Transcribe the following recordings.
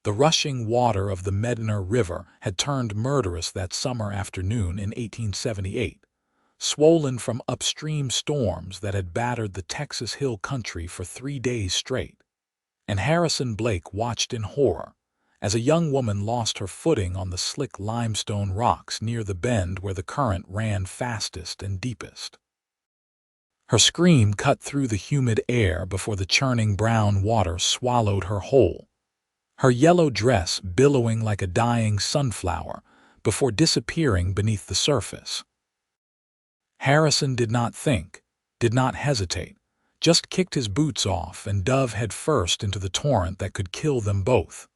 The rushing water of the Medina River had turned murderous that summer afternoon in 1878, swollen from upstream storms that had battered the Texas Hill Country for 3 days straight. And Harrison Blake watched in horror as a young woman lost her footing on the slick limestone rocks near the bend where the current ran fastest and deepest. Her scream cut through the humid air before the churning brown water swallowed her whole, her yellow dress billowing like a dying sunflower before disappearing beneath the surface. Harrison did not think, did not hesitate, just kicked his boots off and dove headfirst into the torrent that could kill them both.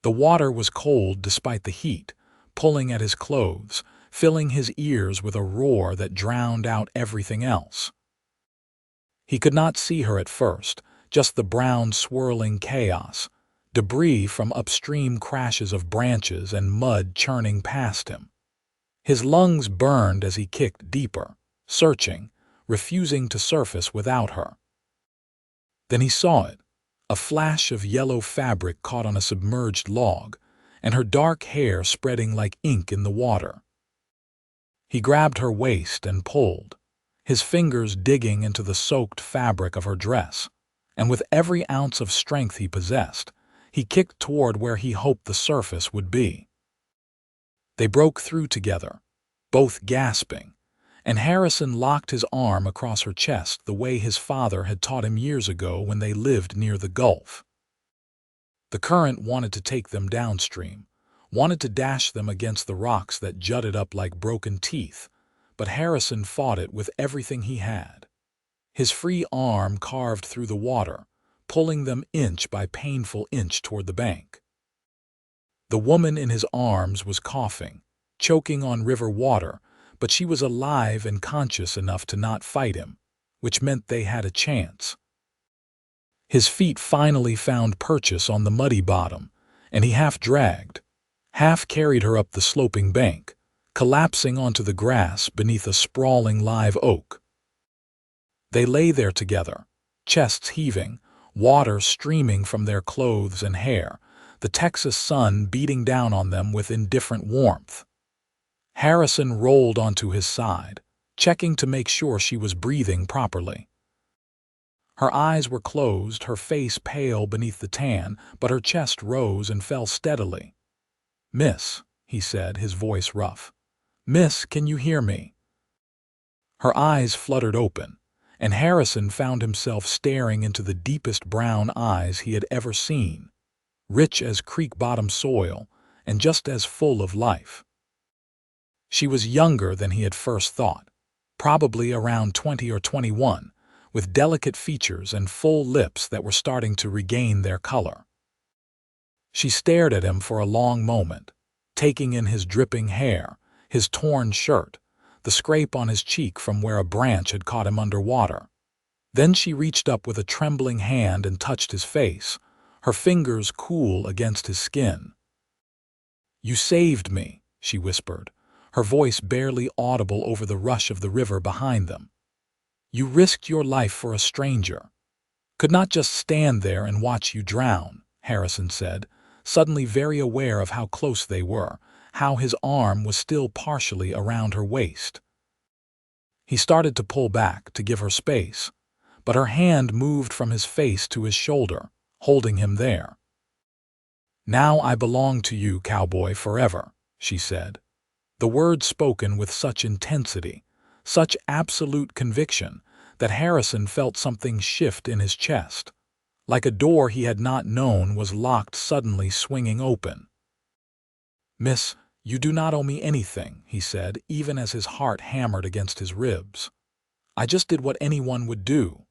The water was cold despite the heat, pulling at his clothes, filling his ears with a roar that drowned out everything else. He could not see her at first, just the brown swirling chaos, debris from upstream crashes of branches and mud churning past him. His lungs burned as he kicked deeper, searching, refusing to surface without her. Then he saw it, a flash of yellow fabric caught on a submerged log, and her dark hair spreading like ink in the water. He grabbed her waist and pulled, his fingers digging into the soaked fabric of her dress, and with every ounce of strength he possessed, he kicked toward where he hoped the surface would be. They broke through together, both gasping, and Harrison locked his arm across her chest the way his father had taught him years ago when they lived near the Gulf. The current wanted to take them downstream, wanted to dash them against the rocks that jutted up like broken teeth, but Harrison fought it with everything he had. His free arm carved through the water, pulling them inch by painful inch toward the bank. The woman in his arms was coughing, choking on river water, but she was alive and conscious enough to not fight him, which meant they had a chance. His feet finally found purchase on the muddy bottom, and he half dragged, half carried her up the sloping bank, collapsing onto the grass beneath a sprawling live oak. They lay there together, chests heaving, water streaming from their clothes and hair, the Texas sun beating down on them with indifferent warmth. Harrison rolled onto his side, checking to make sure she was breathing properly. Her eyes were closed, her face pale beneath the tan, but her chest rose and fell steadily. "Miss," he said, his voice rough. "Miss, can you hear me?" Her eyes fluttered open, and Harrison found himself staring into the deepest brown eyes he had ever seen, rich as creek-bottom soil and just as full of life. She was younger than he had first thought, probably around 20 or 21, with delicate features and full lips that were starting to regain their color. She stared at him for a long moment, taking in his dripping hair, his torn shirt, the scrape on his cheek from where a branch had caught him underwater. Then she reached up with a trembling hand and touched his face, her fingers cool against his skin. "You saved me," she whispered, her voice barely audible over the rush of the river behind them. "You risked your life for a stranger. Could not just stand there and watch you drown," Harrison said, suddenly very aware of how close they were, how his arm was still partially around her waist. He started to pull back, to give her space, but her hand moved from his face to his shoulder, holding him there. "Now I belong to you, Cowboy, forever," she said. The words spoken with such intensity, such absolute conviction, that Harrison felt something shift in his chest, like a door he had not known was locked suddenly swinging open. "Miss, you do not owe me anything," he said, even as his heart hammered against his ribs. "I just did what anyone would do."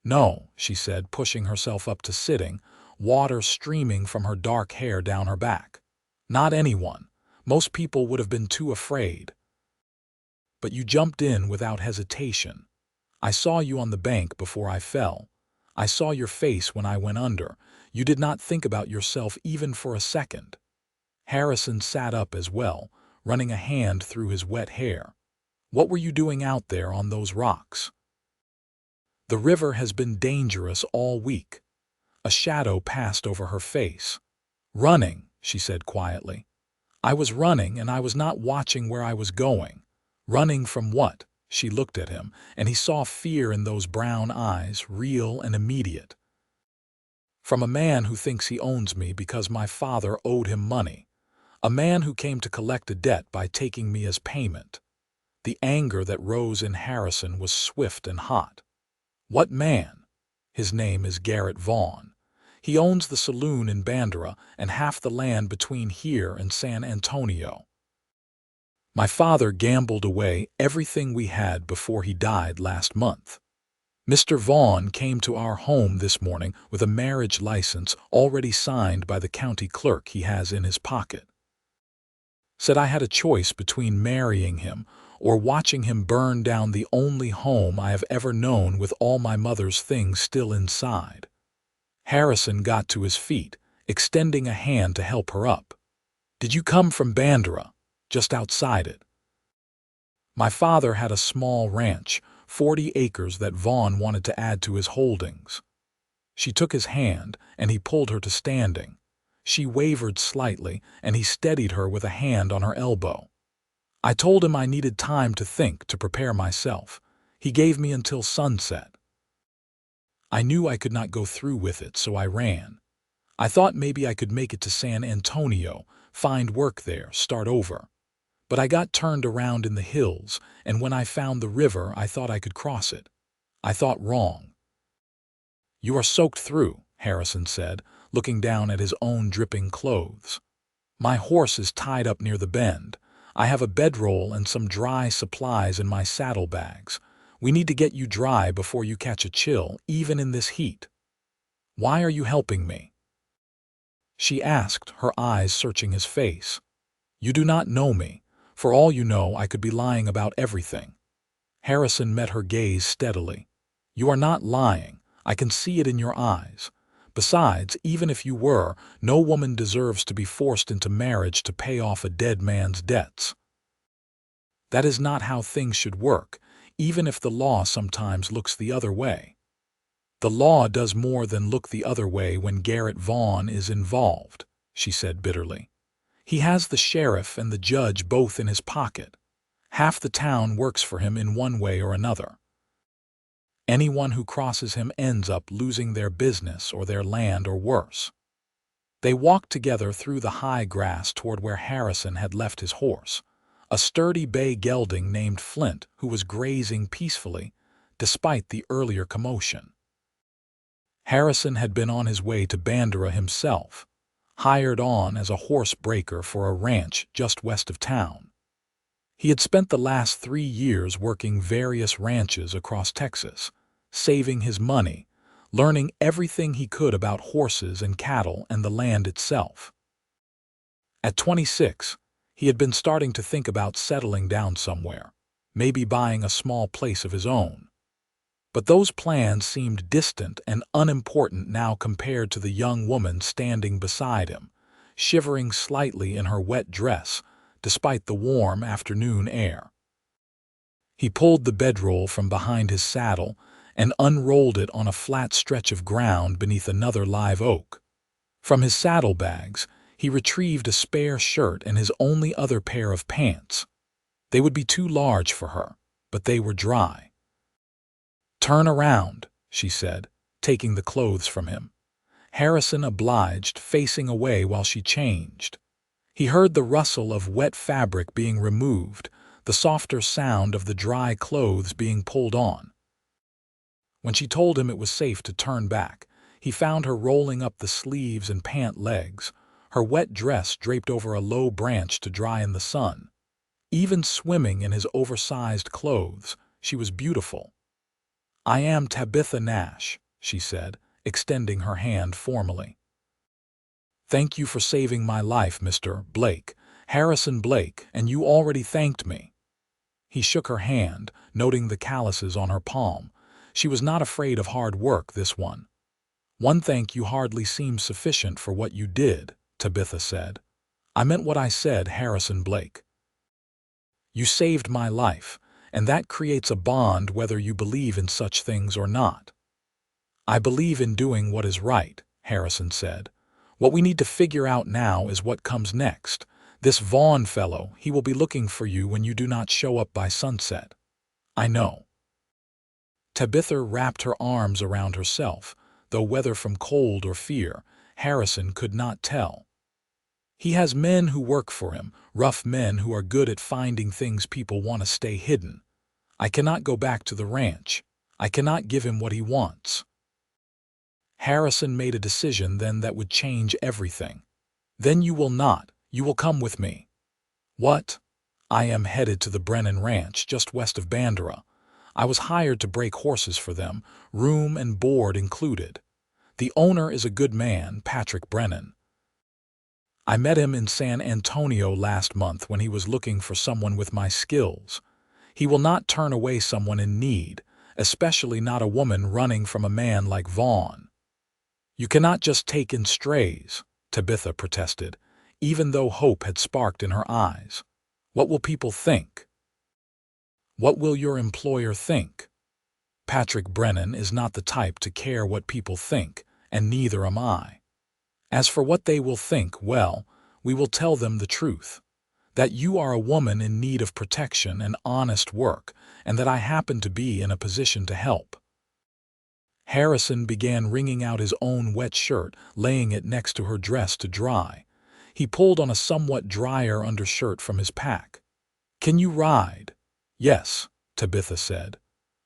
"No," she said, pushing herself up to sitting, water streaming from her dark hair down her back. "Not anyone. Most people would have been too afraid. But you jumped in without hesitation. I saw you on the bank before I fell. I saw your face when I went under. You did not think about yourself even for a second." Harrison sat up as well, running a hand through his wet hair. "What were you doing out there on those rocks?" "The river has been dangerous all week." A shadow passed over her face. "Running," she said quietly. "I was running, and I was not watching where I was going." "Running from what?" She looked at him, and he saw fear in those brown eyes, real and immediate. "From a man who thinks he owns me because my father owed him money. A man who came to collect a debt by taking me as payment." The anger that rose in Harrison was swift and hot. "What man?" "His name is Garrett Vaughn. He owns the saloon in Bandera and half the land between here and San Antonio. My father gambled away everything we had before he died last month. Mr. Vaughn came to our home this morning with a marriage license already signed by the county clerk he has in his pocket. Said I had a choice between marrying him or watching him burn down the only home I have ever known with all my mother's things still inside." Harrison got to his feet, extending a hand to help her up. "Did you come from Bandera, just outside it?" "My father had a small ranch, 40 acres that Vaughn wanted to add to his holdings." She took his hand, and he pulled her to standing. She wavered slightly, and he steadied her with a hand on her elbow. "I told him I needed time to think, to prepare myself. He gave me until sunset. I knew I could not go through with it, so I ran. I thought maybe I could make it to San Antonio, find work there, start over. But I got turned around in the hills, and when I found the river, I thought I could cross it. I thought wrong." "You are soaked through," Harrison said, looking down at his own dripping clothes. "My horse is tied up near the bend. I have a bedroll and some dry supplies in my saddlebags. We need to get you dry before you catch a chill, even in this heat. Why are you helping me?" she asked, her eyes searching his face. "You do not know me. For all you know, I could be lying about everything." Harrison met her gaze steadily. "You are not lying. I can see it in your eyes. Besides, even if you were, no woman deserves to be forced into marriage to pay off a dead man's debts. That is not how things should work, even if the law sometimes looks the other way. The law does more than look the other way when Garrett Vaughn is involved," she said bitterly. "He has the sheriff and the judge both in his pocket. Half the town works for him in one way or another. Anyone who crosses him ends up losing their business or their land or worse." They walked together through the high grass toward where Harrison had left his horse, a sturdy bay gelding named Flint who was grazing peacefully, despite the earlier commotion. Harrison had been on his way to Bandera himself, hired on as a horse breaker for a ranch just west of town. He had spent the last 3 years working various ranches across Texas, saving his money, learning everything he could about horses and cattle and the land itself. At 26, he had been starting to think about settling down somewhere, maybe buying a small place of his own. But those plans seemed distant and unimportant now compared to the young woman standing beside him, shivering slightly in her wet dress, despite the warm afternoon air. He pulled the bedroll from behind his saddle and unrolled it on a flat stretch of ground beneath another live oak. From his saddlebags, he retrieved a spare shirt and his only other pair of pants. They would be too large for her, but they were dry. "Turn around," she said, taking the clothes from him. Harrison obliged, facing away while she changed. He heard the rustle of wet fabric being removed, the softer sound of the dry clothes being pulled on. When she told him it was safe to turn back, he found her rolling up the sleeves and pant legs, her wet dress draped over a low branch to dry in the sun. Even swimming in his oversized clothes, she was beautiful. "I am Tabitha Nash," she said, extending her hand formally. "Thank you for saving my life, Mr. Blake, Harrison Blake, and you already thanked me." He shook her hand, noting the calluses on her palm. She was not afraid of hard work, this one. "One thank you hardly seems sufficient for what you did," Tabitha said. "I meant what I said, Harrison Blake. You saved my life, and that creates a bond whether you believe in such things or not." "I believe in doing what is right," Harrison said. What we need to figure out now is what comes next. This Vaughn fellow, he will be looking for you when you do not show up by sunset. I know." Tabitha wrapped her arms around herself, though whether from cold or fear, Harrison could not tell. He has men who work for him, rough men who are good at finding things people want to stay hidden. I cannot go back to the ranch. I cannot give him what he wants. Harrison made a decision then that would change everything. "Then you will not. You will come with me." "What?" "I am headed to the Brennan Ranch, just west of Bandera. I was hired to break horses for them, room and board included. The owner is a good man, Patrick Brennan. I met him in San Antonio last month when he was looking for someone with my skills. He will not turn away someone in need, especially not a woman running from a man like Vaughn." "You cannot just take in strays," Tabitha protested, even though hope had sparked in her eyes. "What will people think?" "What will your employer think? Patrick Brennan is not the type to care what people think, and neither am I. As for what they will think, well, we will tell them the truth. That you are a woman in need of protection and honest work, and that I happen to be in a position to help." Harrison began wringing out his own wet shirt, laying it next to her dress to dry. He pulled on a somewhat drier undershirt from his pack. "Can you ride?" "Yes," Tabitha said.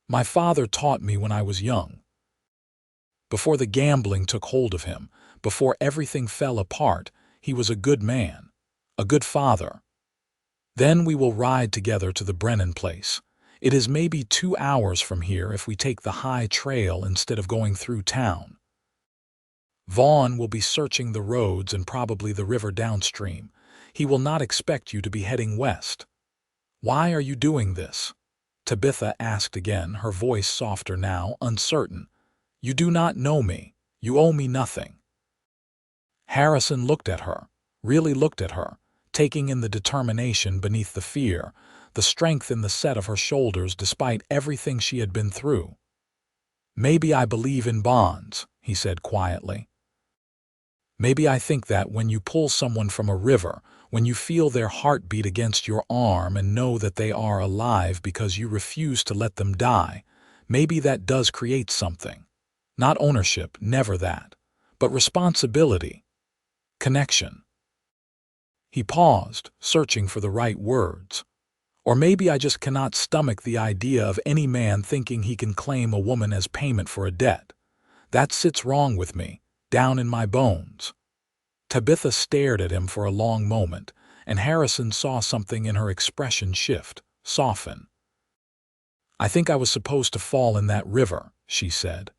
"My father taught me when I was young. Before the gambling took hold of him, before everything fell apart, he was a good man, a good father. Then we will ride together to the Brennan place. It is maybe 2 hours from here if we take the high trail instead of going through town. Vaughn will be searching the roads and probably the river downstream. He will not expect you to be heading west." "Why are you doing this?" Tabitha asked again, her voice softer now, uncertain. "You do not know me. You owe me nothing." Harrison looked at her, really looked at her, taking in the determination beneath the fear, the strength in the set of her shoulders despite everything she had been through. "Maybe I believe in bonds," he said quietly. "Maybe I think that when you pull someone from a river, when you feel their heartbeat against your arm and know that they are alive because you refuse to let them die, maybe that does create something. Not ownership, never that, but responsibility, connection." He paused, searching for the right words. "Or maybe I just cannot stomach the idea of any man thinking he can claim a woman as payment for a debt. That sits wrong with me, down in my bones." Tabitha stared at him for a long moment, and Harrison saw something in her expression shift, soften. "I think I was supposed to fall in that river," she said.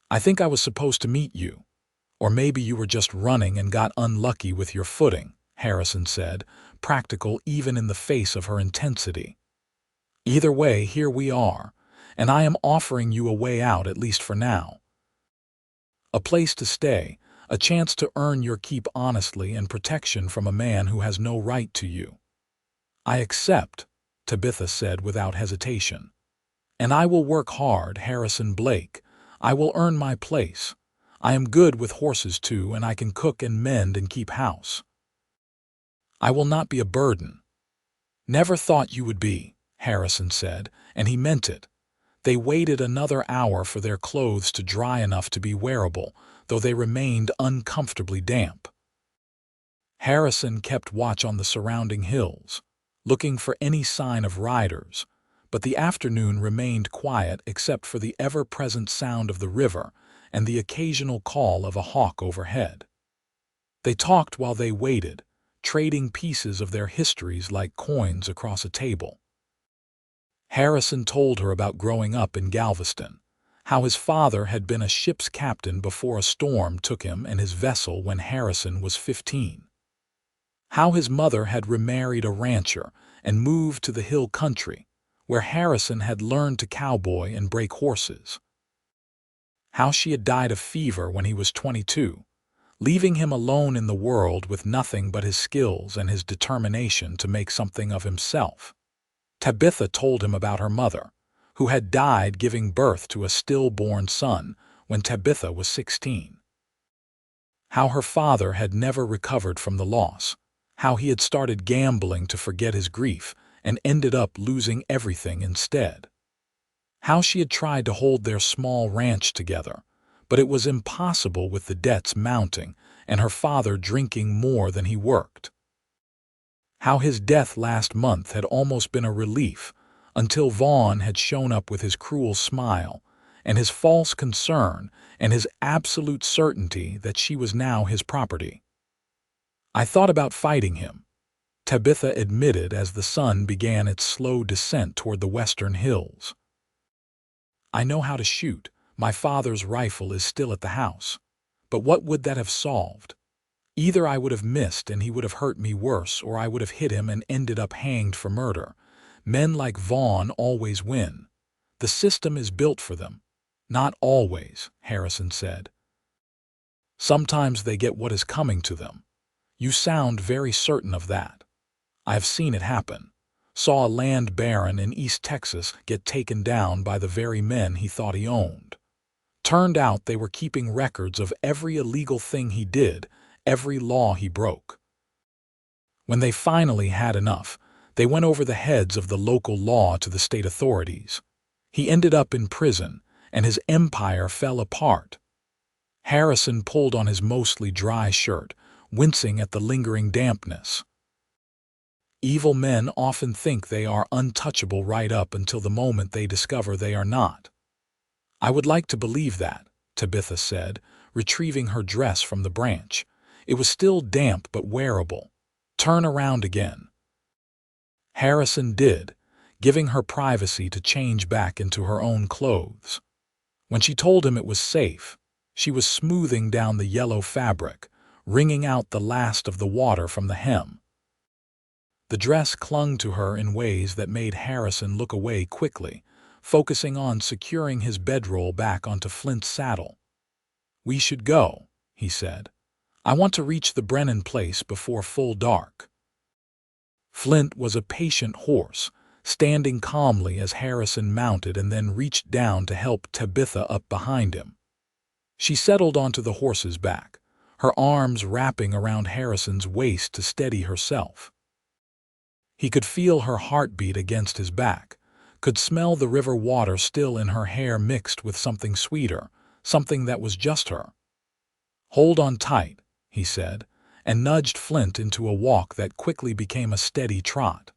"I think I was supposed to meet you. Or maybe you were just running and got unlucky with your footing," Harrison said, practical even in the face of her intensity. "Either way, here we are, and I am offering you a way out, at least for now. A place to stay, a chance to earn your keep honestly, and protection from a man who has no right to you." "I accept," Tabitha said without hesitation. "And I will work hard, Harrison Blake. I will earn my place. I am good with horses too, and I can cook and mend and keep house. I will not be a burden." "Never thought you would be," Harrison said, and he meant it. They waited another hour for their clothes to dry enough to be wearable, though they remained uncomfortably damp. Harrison kept watch on the surrounding hills, looking for any sign of riders, but the afternoon remained quiet except for the ever-present sound of the river and the occasional call of a hawk overhead. They talked while they waited, trading pieces of their histories like coins across a table. Harrison told her about growing up in Galveston, how his father had been a ship's captain before a storm took him and his vessel when Harrison was 15. How his mother had remarried a rancher and moved to the hill country, where Harrison had learned to cowboy and break horses. How she had died of fever when he was 22, leaving him alone in the world with nothing but his skills and his determination to make something of himself. Tabitha told him about her mother, who had died giving birth to a stillborn son when Tabitha was 16. How her father had never recovered from the loss. How he had started gambling to forget his grief and ended up losing everything instead. How she had tried to hold their small ranch together, but it was impossible with the debts mounting and her father drinking more than he worked. How his death last month had almost been a relief until Vaughn had shown up with his cruel smile and his false concern and his absolute certainty that she was now his property. I thought about fighting him, Tabitha admitted as the sun began its slow descent toward the western hills. I know how to shoot. My father's rifle is still at the house. But what would that have solved? Either I would have missed and he would have hurt me worse, or I would have hit him and ended up hanged for murder. Men like Vaughn always win. The system is built for them. Not always, Harrison said. Sometimes they get what is coming to them. You sound very certain of that. I have seen it happen. Saw a land baron in East Texas get taken down by the very men he thought he owned. Turned out they were keeping records of every illegal thing he did, every law he broke. When they finally had enough, they went over the heads of the local law to the state authorities. He ended up in prison, and his empire fell apart. Harrison pulled on his mostly dry shirt, wincing at the lingering dampness. Evil men often think they are untouchable right up until the moment they discover they are not. I would like to believe that, Tabitha said, retrieving her dress from the branch. It was still damp but wearable. Turn around again. Harrison did, giving her privacy to change back into her own clothes. When she told him it was safe, she was smoothing down the yellow fabric, wringing out the last of the water from the hem. The dress clung to her in ways that made Harrison look away quickly, focusing on securing his bedroll back onto Flint's saddle. "We should go," he said. "I want to reach the Brennan place before full dark." Flint was a patient horse, standing calmly as Harrison mounted and then reached down to help Tabitha up behind him. She settled onto the horse's back, her arms wrapping around Harrison's waist to steady herself. He could feel her heartbeat against his back, could smell the river water still in her hair mixed with something sweeter, something that was just her. "Hold on tight," he said, and nudged Flint into a walk that quickly became a steady trot.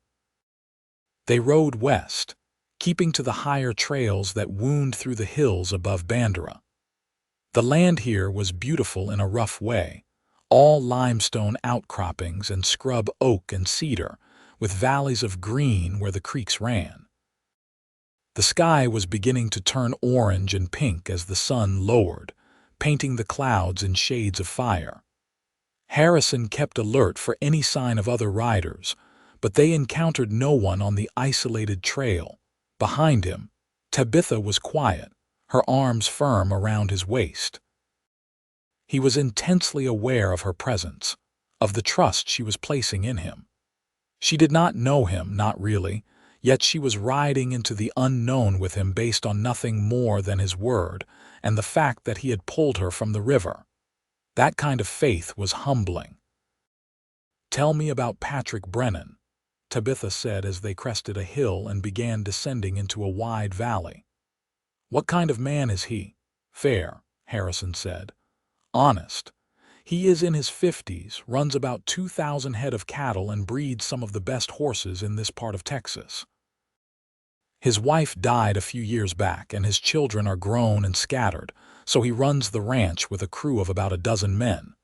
They rode west, keeping to the higher trails that wound through the hills above Bandera. The land here was beautiful in a rough way, all limestone outcroppings and scrub oak and cedar, with valleys of green where the creeks ran. The sky was beginning to turn orange and pink as the sun lowered, painting the clouds in shades of fire. Harrison kept alert for any sign of other riders, but they encountered no one on the isolated trail. Behind him, Tabitha was quiet, her arms firm around his waist. He was intensely aware of her presence, of the trust she was placing in him. She did not know him, not really, yet she was riding into the unknown with him based on nothing more than his word and the fact that he had pulled her from the river. That kind of faith was humbling. "Tell me about Patrick Brennan," Tabitha said as they crested a hill and began descending into a wide valley. "What kind of man is he?" "Fair," Harrison said. "Honest. He is in his 50s, runs about 2,000 head of cattle and breeds some of the best horses in this part of Texas. His wife died a few years back and his children are grown and scattered, so he runs the ranch with a crew of about a dozen men.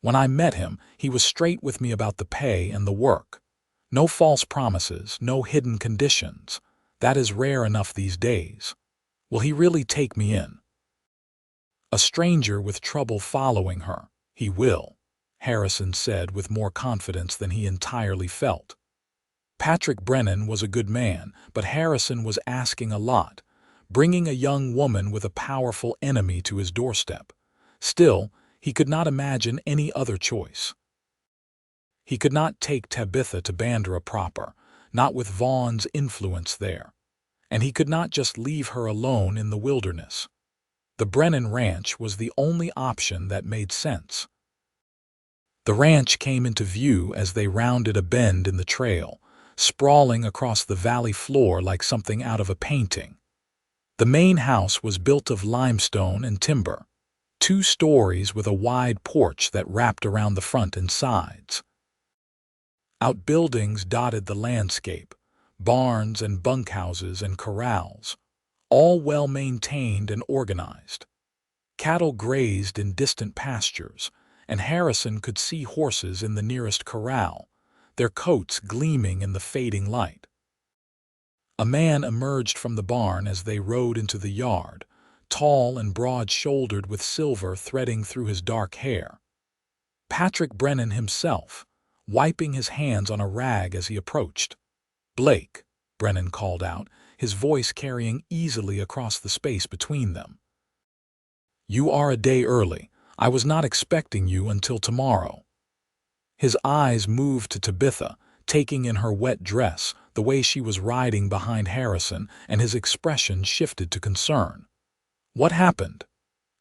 When I met him, he was straight with me about the pay and the work. No false promises, no hidden conditions. That is rare enough these days. Will he really take me in?" "A stranger with trouble following her. He will," Harrison said with more confidence than he entirely felt. Patrick Brennan was a good man, but Harrison was asking a lot, bringing a young woman with a powerful enemy to his doorstep. Still, he could not imagine any other choice. He could not take Tabitha to Bandera proper, not with Vaughn's influence there. And he could not just leave her alone in the wilderness. The Brennan Ranch was the only option that made sense. The ranch came into view as they rounded a bend in the trail, sprawling across the valley floor like something out of a painting. The main house was built of limestone and timber, 2 stories with a wide porch that wrapped around the front and sides. Outbuildings dotted the landscape, barns and bunkhouses and corrals, all well maintained and organized. Cattle grazed in distant pastures, and Harrison could see horses in the nearest corral, their coats gleaming in the fading light. A man emerged from the barn as they rode into the yard, tall and broad-shouldered with silver threading through his dark hair. Patrick Brennan himself, wiping his hands on a rag as he approached. "Blake," Brennan called out, his voice carrying easily across the space between them. "You are a day early. I was not expecting you until tomorrow." His eyes moved to Tabitha, taking in her wet dress, the way she was riding behind Harrison, and his expression shifted to concern. "What happened?"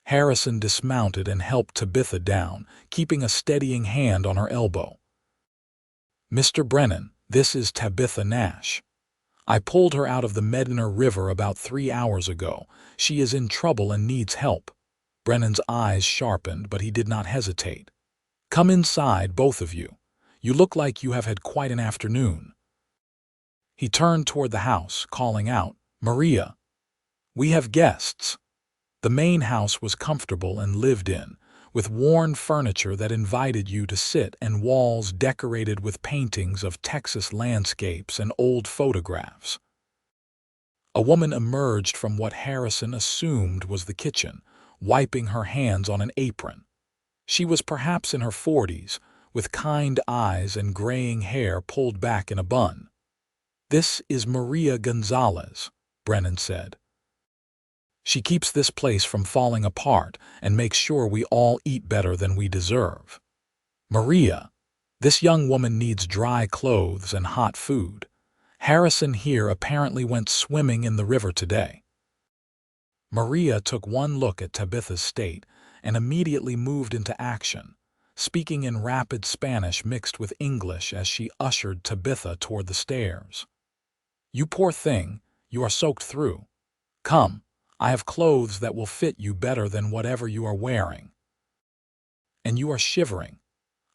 Harrison dismounted and helped Tabitha down, keeping a steadying hand on her elbow. "Mr. Brennan, this is Tabitha Nash. I pulled her out of the Medina River about 3 hours ago. She is in trouble and needs help." Brennan's eyes sharpened, but he did not hesitate. "Come inside, both of you. You look like you have had quite an afternoon." He turned toward the house, calling out, "Maria, we have guests." The main house was comfortable and lived in, with worn furniture that invited you to sit and walls decorated with paintings of Texas landscapes and old photographs. A woman emerged from what Harrison assumed was the kitchen, wiping her hands on an apron. She was perhaps in her 40s, with kind eyes and graying hair pulled back in a bun. "This is Maria Gonzalez," Brennan said. "She keeps this place from falling apart and makes sure we all eat better than we deserve." "Maria, this young woman needs dry clothes and hot food. Harrison here apparently went swimming in the river today." Maria took one look at Tabitha's state and immediately moved into action, speaking in rapid Spanish mixed with English as she ushered Tabitha toward the stairs. "You poor thing, you are soaked through. Come, I have clothes that will fit you better than whatever you are wearing. And you are shivering.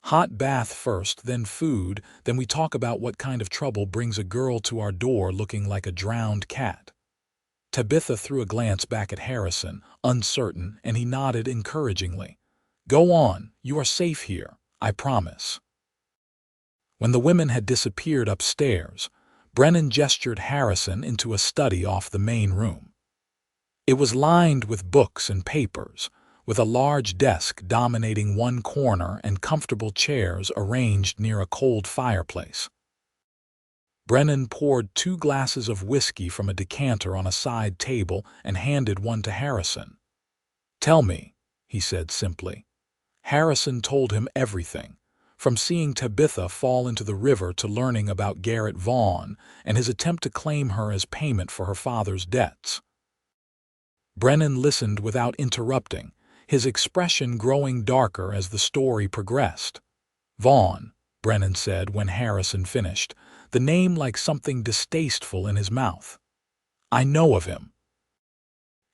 Hot bath first, then food, then we talk about what kind of trouble brings a girl to our door looking like a drowned cat." Tabitha threw a glance back at Harrison, uncertain, and he nodded encouragingly. "Go on, you are safe here, I promise." When the women had disappeared upstairs, Brennan gestured Harrison into a study off the main room. It was lined with books and papers, with a large desk dominating one corner and comfortable chairs arranged near a cold fireplace. Brennan poured 2 glasses of whiskey from a decanter on a side table and handed one to Harrison. "Tell me," he said simply. Harrison told him everything, from seeing Tabitha fall into the river to learning about Garrett Vaughn and his attempt to claim her as payment for her father's debts. Brennan listened without interrupting, his expression growing darker as the story progressed. "Vaughn," Brennan said when Harrison finished, the name like something distasteful in his mouth. "I know of him.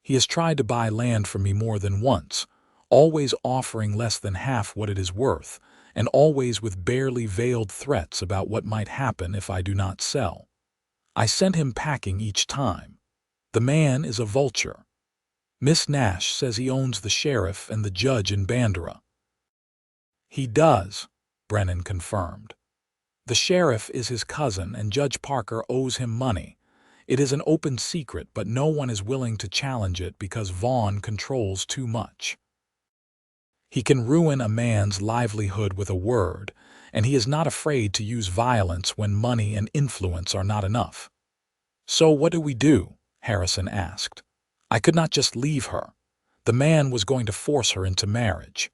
He has tried to buy land from me more than once, always offering less than half what it is worth, and always with barely veiled threats about what might happen if I do not sell. I sent him packing each time. The man is a vulture. Miss Nash says he owns the sheriff and the judge in Bandera." "He does," Brennan confirmed. "The sheriff is his cousin and Judge Parker owes him money. It is an open secret, but no one is willing to challenge it because Vaughn controls too much. He can ruin a man's livelihood with a word, and he is not afraid to use violence when money and influence are not enough." "So what do we do?" Harrison asked. "I could not just leave her. The man was going to force her into marriage."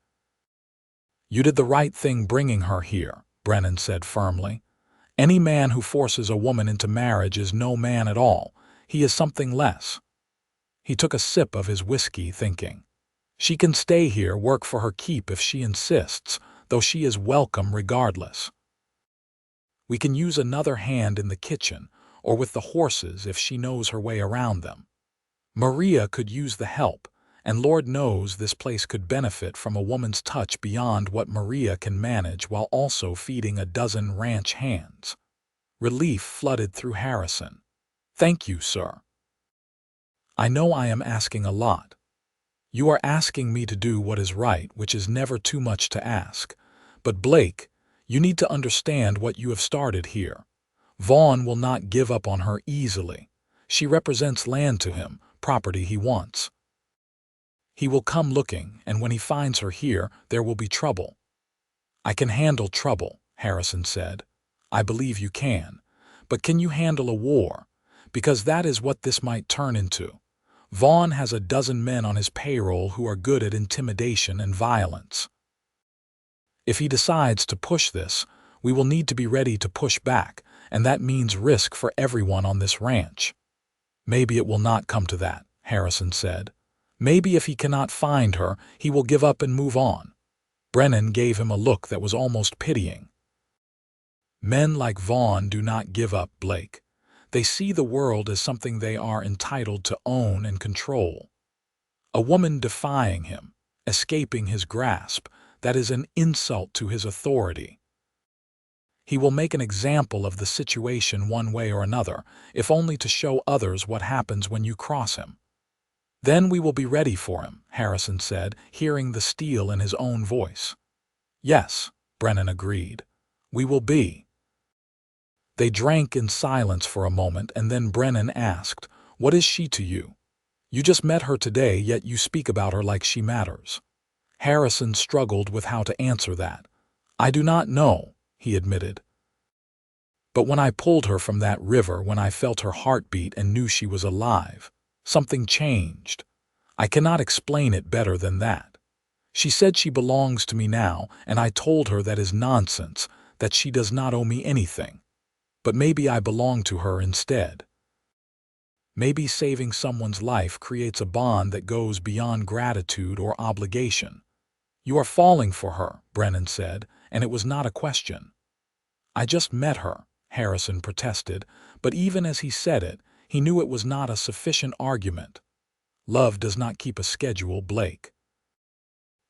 "You did the right thing bringing her here," Brennan said firmly. "Any man who forces a woman into marriage is no man at all. He is something less." He took a sip of his whiskey, thinking, "She can stay here, work for her keep if she insists, though she is welcome regardless. We can use another hand in the kitchen or with the horses if she knows her way around them. Maria could use the help, and Lord knows this place could benefit from a woman's touch beyond what Maria can manage while also feeding a dozen ranch hands. Relief flooded through Harrison. "Thank you, sir. I know I am asking a lot. You are asking me to do what is right, which is never too much to ask. But Blake, you need to understand what you have started here. Vaughn will not give up on her easily. She represents land to him, property he wants. He will come looking, and when he finds her here, there will be trouble." "I can handle trouble," Harrison said. "I believe you can. But can you handle a war? Because that is what this might turn into. Vaughn has a dozen men on his payroll who are good at intimidation and violence. If he decides to push this, we will need to be ready to push back, and that means risk for everyone on this ranch." "Maybe it will not come to that," Harrison said. "Maybe if he cannot find her, he will give up and move on." Brennan gave him a look that was almost pitying. "Men like Vaughn do not give up, Blake. They see the world as something they are entitled to own and control. A woman defying him, escaping his grasp, that is an insult to his authority. He will make an example of the situation one way or another, if only to show others what happens when you cross him." "Then we will be ready for him," Harrison said, hearing the steel in his own voice. "Yes," Brennan agreed. "We will be." They drank in silence for a moment, and then Brennan asked, "What is she to you? You just met her today, yet you speak about her like she matters." Harrison struggled with how to answer that. "I do not know," he admitted. "But when I pulled her from that river, when I felt her heartbeat and knew she was alive, something changed. I cannot explain it better than that. She said she belongs to me now, and I told her that is nonsense, that she does not owe me anything. But maybe I belong to her instead. Maybe saving someone's life creates a bond that goes beyond gratitude or obligation." "You are falling for her," Brennan said, and it was not a question. "I just met her," Harrison protested, but even as he said it, he knew it was not a sufficient argument. Love does not keep a schedule, Blake.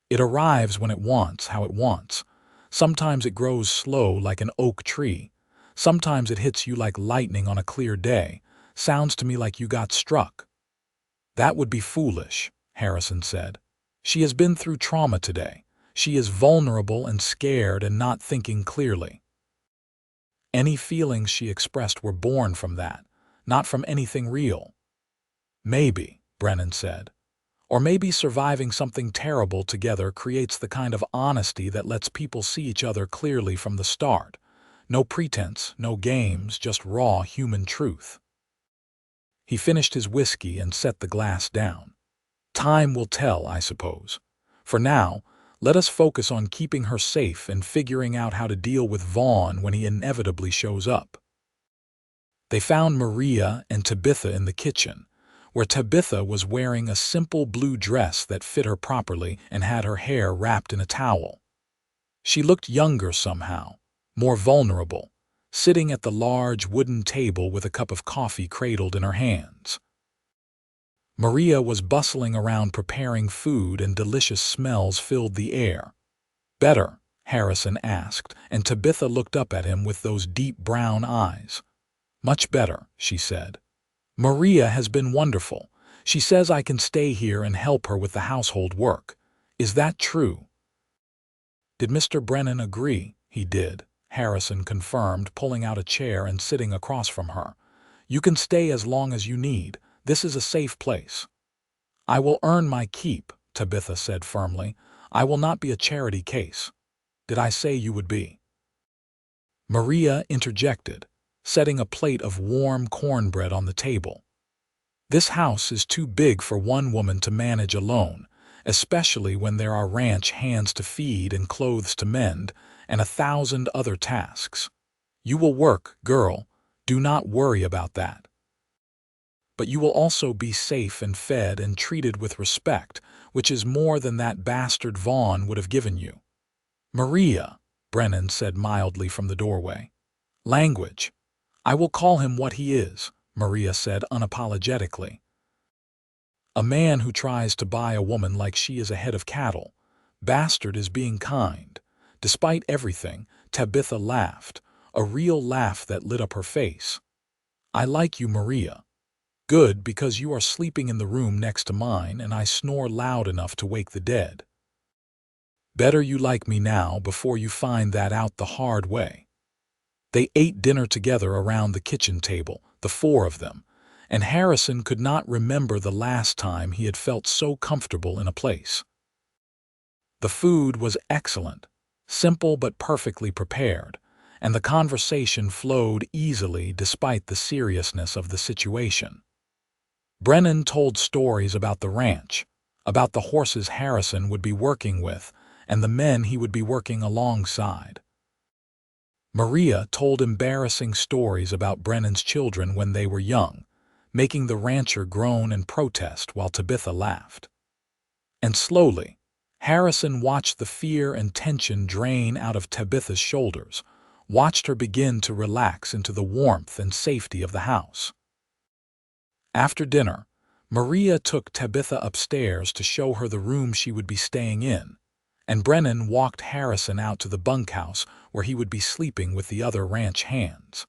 It arrives when it wants, how it wants. Sometimes it grows slow like an oak tree. Sometimes it hits you like lightning on a clear day. Sounds to me like you got struck." "That would be foolish," Harrison said. "She has been through trauma today. She is vulnerable and scared and not thinking clearly. Any feelings she expressed were born from that, not from anything real." "Maybe," Brennan said. "Or maybe surviving something terrible together creates the kind of honesty that lets people see each other clearly from the start. No pretense, no games, just raw human truth." He finished his whiskey and set the glass down. "Time will tell, I suppose. For now, let us focus on keeping her safe and figuring out how to deal with Vaughn when he inevitably shows up." They found Maria and Tabitha in the kitchen, where Tabitha was wearing a simple blue dress that fit her properly and had her hair wrapped in a towel. She looked younger somehow, more vulnerable, sitting at the large wooden table with a cup of coffee cradled in her hands. Maria was bustling around preparing food, and delicious smells filled the air. "Better?" Harrison asked, and Tabitha looked up at him with those deep brown eyes. "Much better," she said. "Maria has been wonderful. She says I can stay here and help her with the household work. Is that true?" "Did Mr. Brennan agree?" "He did," Harrison confirmed, pulling out a chair and sitting across from her. "You can stay as long as you need. This is a safe place." "I will earn my keep," Tabitha said firmly. "I will not be a charity case." "Did I say you would be?" Maria interjected, setting a plate of warm cornbread on the table. "This house is too big for one woman to manage alone, especially when there are ranch hands to feed and clothes to mend, and 1,000 other tasks. You will work, girl. Do not worry about that. But you will also be safe and fed and treated with respect, which is more than that bastard Vaughn would have given you." Maria, Brennan said mildly from the doorway. Language. I will call him what he is, Maria said unapologetically. A man who tries to buy a woman like she is a head of cattle. Bastard is being kind. Despite everything, Tabitha laughed, a real laugh that lit up her face. I like you, Maria. Good, because you are sleeping in the room next to mine and I snore loud enough to wake the dead. Better you like me now before you find that out the hard way. They ate dinner together around the kitchen table, the four of them, and Harrison could not remember the last time he had felt so comfortable in a place. The food was excellent, simple but perfectly prepared, and the conversation flowed easily despite the seriousness of the situation. Brennan told stories about the ranch, about the horses Harrison would be working with, and the men he would be working alongside. Maria told embarrassing stories about Brennan's children when they were young, making the rancher groan and protest while Tabitha laughed. And slowly, Harrison watched the fear and tension drain out of Tabitha's shoulders, watched her begin to relax into the warmth and safety of the house. After dinner, Maria took Tabitha upstairs to show her the room she would be staying in, and Brennan walked Harrison out to the bunkhouse where he would be sleeping with the other ranch hands.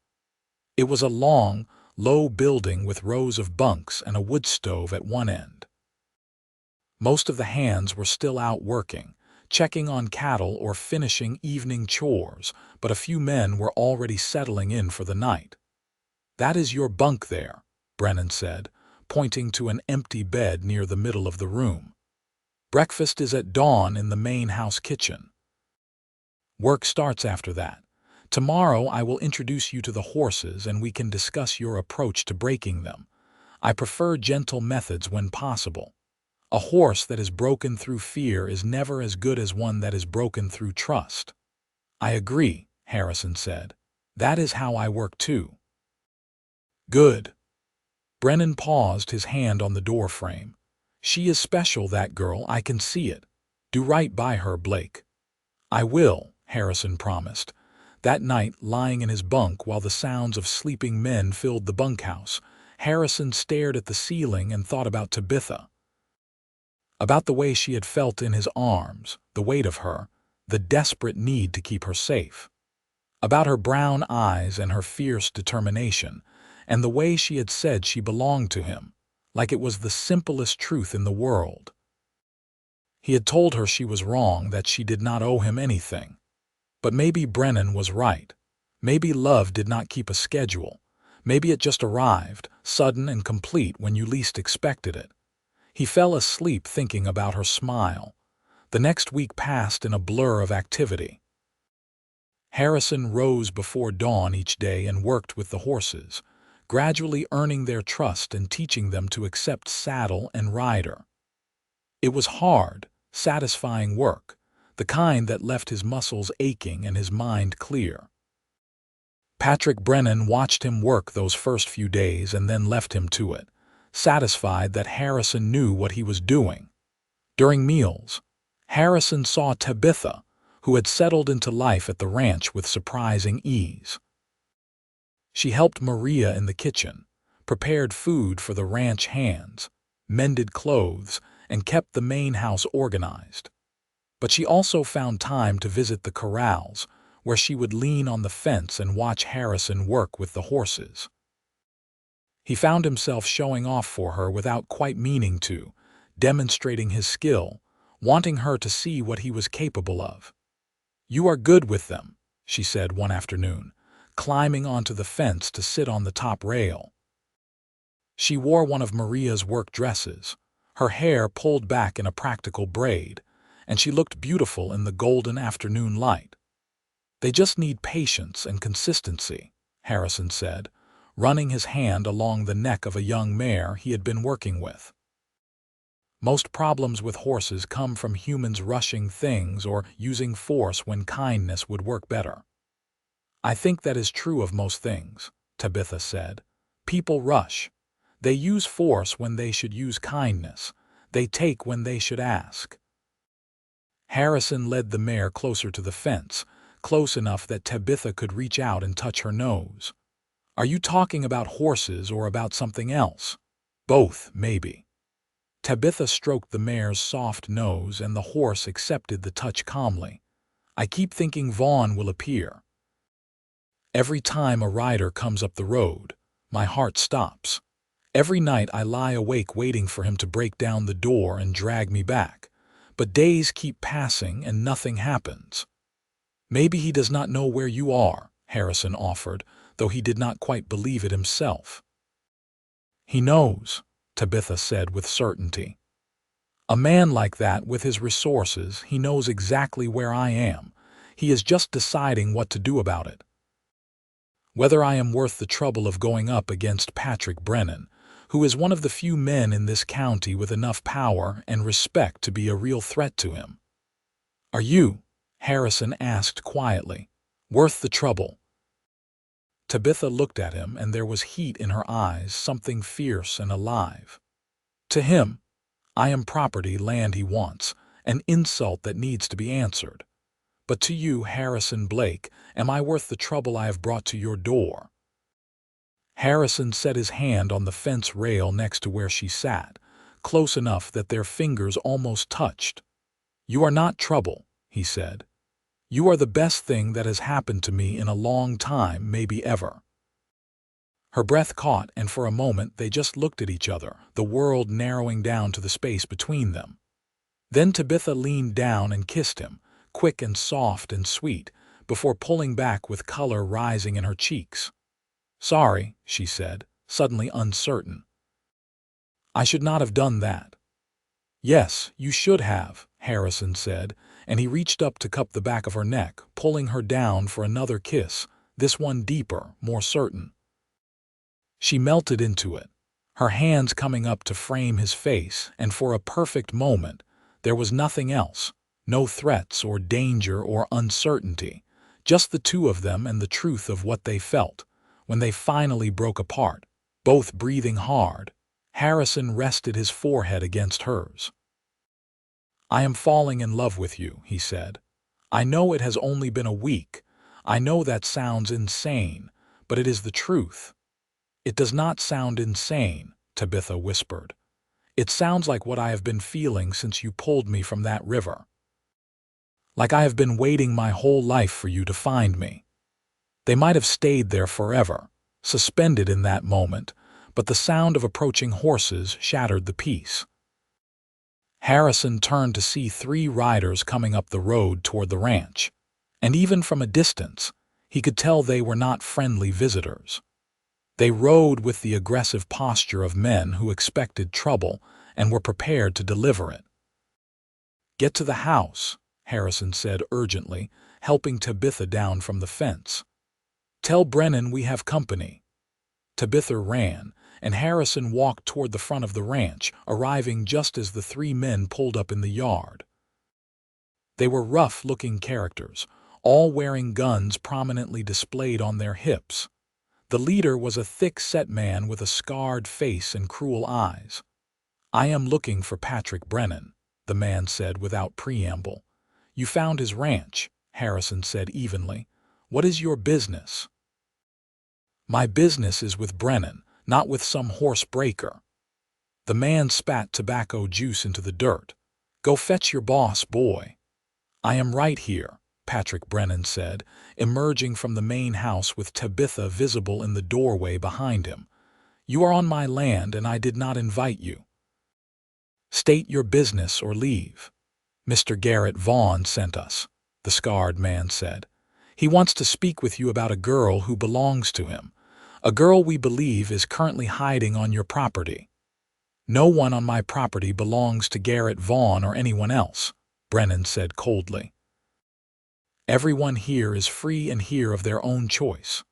It was a long, low building with rows of bunks and a wood stove at one end. Most of the hands were still out working, checking on cattle or finishing evening chores, but a few men were already settling in for the night. That is your bunk there, Brennan said, pointing to an empty bed near the middle of the room. Breakfast is at dawn in the main house kitchen. Work starts after that. Tomorrow I will introduce you to the horses and we can discuss your approach to breaking them. I prefer gentle methods when possible. A horse that is broken through fear is never as good as one that is broken through trust. I agree, Harrison said. That is how I work too. Good. Brennan paused, his hand on the door frame. She is special, that girl, I can see it. Do right by her, Blake. I will, Harrison promised. That night, lying in his bunk while the sounds of sleeping men filled the bunkhouse, Harrison stared at the ceiling and thought about Tabitha. About the way she had felt in his arms, the weight of her, the desperate need to keep her safe. About her brown eyes and her fierce determination, and the way she had said she belonged to him, like it was the simplest truth in the world. He had told her she was wrong, that she did not owe him anything. But maybe Brennan was right. Maybe love did not keep a schedule. Maybe it just arrived, sudden and complete when you least expected it. He fell asleep thinking about her smile. The next week passed in a blur of activity. Harrison rose before dawn each day and worked with the horses, gradually earning their trust and teaching them to accept saddle and rider. It was hard, satisfying work, the kind that left his muscles aching and his mind clear. Patrick Brennan watched him work those first few days and then left him to it, satisfied that Harrison knew what he was doing. During meals, Harrison saw Tabitha, who had settled into life at the ranch with surprising ease. She helped Maria in the kitchen, prepared food for the ranch hands, mended clothes, and kept the main house organized. But she also found time to visit the corrals, where she would lean on the fence and watch Harrison work with the horses. He found himself showing off for her without quite meaning to, demonstrating his skill, wanting her to see what he was capable of. "You are good with them," she said one afternoon, climbing onto the fence to sit on the top rail. She wore one of Maria's work dresses, her hair pulled back in a practical braid, and she looked beautiful in the golden afternoon light. "They just need patience and consistency," Harrison said, running his hand along the neck of a young mare he had been working with. "Most problems with horses come from humans rushing things or using force when kindness would work better." "I think that is true of most things," Tabitha said. "People rush. They use force when they should use kindness. They take when they should ask." Harrison led the mare closer to the fence, close enough that Tabitha could reach out and touch her nose. "Are you talking about horses or about something else?" "Both, maybe." Tabitha stroked the mare's soft nose, and the horse accepted the touch calmly. "I keep thinking Vaughn will appear. Every time a rider comes up the road, my heart stops. Every night I lie awake waiting for him to break down the door and drag me back. But days keep passing and nothing happens." "Maybe he does not know where you are," Harrison offered, though he did not quite believe it himself. "He knows," Tabitha said with certainty. "A man like that, with his resources, he knows exactly where I am. He is just deciding what to do about it. Whether I am worth the trouble of going up against Patrick Brennan, who is one of the few men in this county with enough power and respect to be a real threat to him." "Are you," Harrison asked quietly, "worth the trouble?" Tabitha looked at him, and there was heat in her eyes, something fierce and alive. "To him, I am property, land he wants, an insult that needs to be answered. But to you, Harrison Blake, am I worth the trouble I have brought to your door?" Harrison set his hand on the fence rail next to where she sat, close enough that their fingers almost touched. "You are not trouble," he said. "You are the best thing that has happened to me in a long time, maybe ever." Her breath caught, and for a moment they just looked at each other, the world narrowing down to the space between them. Then Tabitha leaned down and kissed him, quick and soft and sweet, before pulling back with color rising in her cheeks. "Sorry," she said, suddenly uncertain. "I should not have done that." "Yes, you should have," Harrison said, and he reached up to cup the back of her neck, pulling her down for another kiss, this one deeper, more certain. She melted into it, her hands coming up to frame his face, and for a perfect moment there was nothing else, no threats or danger or uncertainty, just the two of them and the truth of what they felt. When they finally broke apart, both breathing hard, Harrison rested his forehead against hers. "I am falling in love with you," he said. "I know it has only been a week. I know that sounds insane, but it is the truth." "It does not sound insane," Tabitha whispered. "It sounds like what I have been feeling since you pulled me from that river. Like I have been waiting my whole life for you to find me." They might have stayed there forever, suspended in that moment, but the sound of approaching horses shattered the peace. Harrison turned to see 3 riders coming up the road toward the ranch, and even from a distance, he could tell they were not friendly visitors. They rode with the aggressive posture of men who expected trouble and were prepared to deliver it. "Get to the house," Harrison said urgently, helping Tabitha down from the fence. "Tell Brennan we have company." Tabitha ran, and Harrison walked toward the front of the ranch, arriving just as the 3 men pulled up in the yard. They were rough-looking characters, all wearing guns prominently displayed on their hips. The leader was a thick-set man with a scarred face and cruel eyes. "I am looking for Patrick Brennan," the man said without preamble. "You found his ranch," Harrison said evenly. "What is your business?" "My business is with Brennan, not with some horse breaker." The man spat tobacco juice into the dirt. "Go fetch your boss, boy." "I am right here," Patrick Brennan said, emerging from the main house with Tabitha visible in the doorway behind him. "You are on my land and I did not invite you. State your business or leave." "Mr. Garrett Vaughn sent us," the scarred man said. "He wants to speak with you about a girl who belongs to him, a girl we believe is currently hiding on your property." "No one on my property belongs to Garrett Vaughn or anyone else," Brennan said coldly. "Everyone here is free and here of their own choice.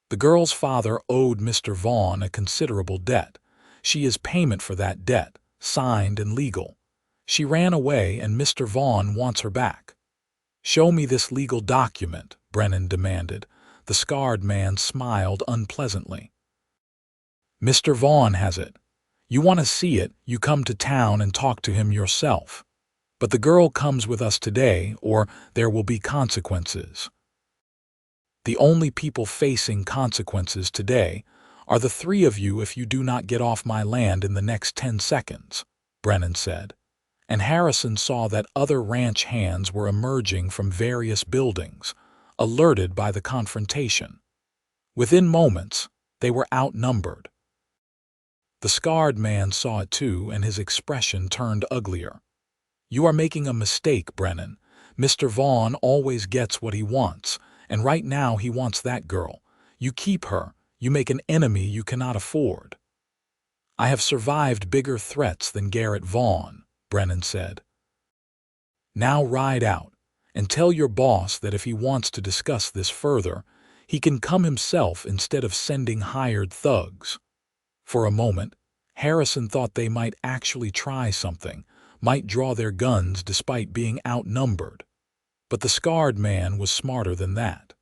The girl's father owed Mr. Vaughn a considerable debt. She is payment for that debt, signed and legal. She ran away and Mr. Vaughn wants her back." "Show me this legal document," Brennan demanded. The scarred man smiled unpleasantly. "Mr. Vaughn has it. You want to see it, you come to town and talk to him yourself." But the girl comes with us today, or there will be consequences. The only people facing consequences today are the three of you if you do not get off my land in the next 10 seconds, Brennan said. And Harrison saw that other ranch hands were emerging from various buildings, alerted by the confrontation. Within moments, they were outnumbered. The scarred man saw it too, and his expression turned uglier. "You are making a mistake, Brennan. Mr. Vaughn always gets what he wants, and right now he wants that girl. You keep her, you make an enemy you cannot afford." "I have survived bigger threats than Garrett Vaughn," Brennan said. "Now ride out, and tell your boss that if he wants to discuss this further, he can come himself instead of sending hired thugs." For a moment, Harrison thought they might actually try something, might draw their guns despite being outnumbered. But the scarred man was smarter than that.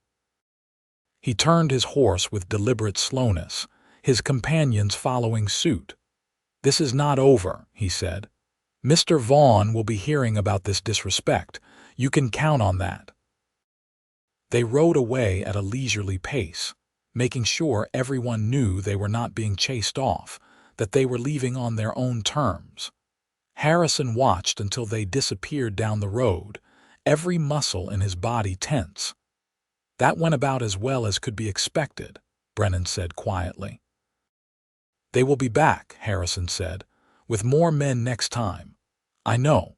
He turned his horse with deliberate slowness, his companions following suit. "This is not over," he said. "Mr. Vaughn will be hearing about this disrespect. You can count on that." They rode away at a leisurely pace, making sure everyone knew they were not being chased off, that they were leaving on their own terms. Harrison watched until they disappeared down the road, every muscle in his body tense. "That went about as well as could be expected," Brennan said quietly. "They will be back," Harrison said, "with more men next time." "I know."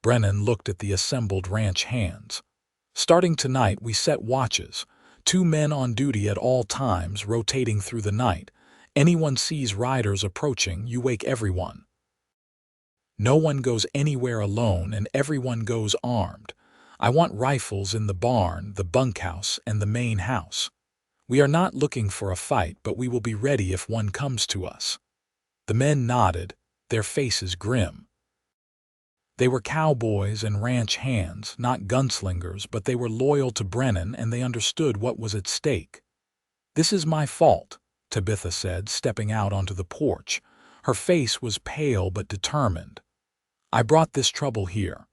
Brennan looked at the assembled ranch hands. "Starting tonight, we set watches, 2 men on duty at all times, rotating through the night. Anyone sees riders approaching, you wake everyone. No one goes anywhere alone, and everyone goes armed. I want rifles in the barn, the bunkhouse, and the main house. We are not looking for a fight, but we will be ready if one comes to us." The men nodded, their faces grim. They were cowboys and ranch hands, not gunslingers, but they were loyal to Brennan and they understood what was at stake. "This is my fault," Tabitha said, stepping out onto the porch. Her face was pale but determined. "I brought this trouble here.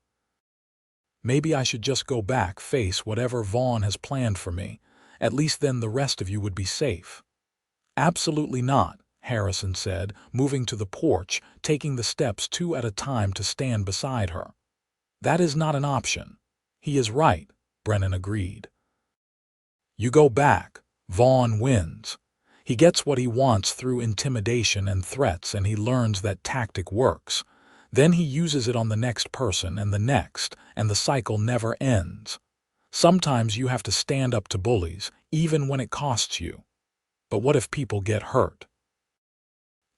Maybe I should just go back, face whatever Vaughn has planned for me. At least then the rest of you would be safe." "Absolutely not," Harrison said, moving to the porch, taking the steps 2 at a time to stand beside her. "That is not an option." "He is right," Brennan agreed. "You go back. Vaughn wins. He gets what he wants through intimidation and threats, and he learns that tactic works. Then he uses it on the next person and the next, and the cycle never ends. Sometimes you have to stand up to bullies, even when it costs you. But what if people get hurt?"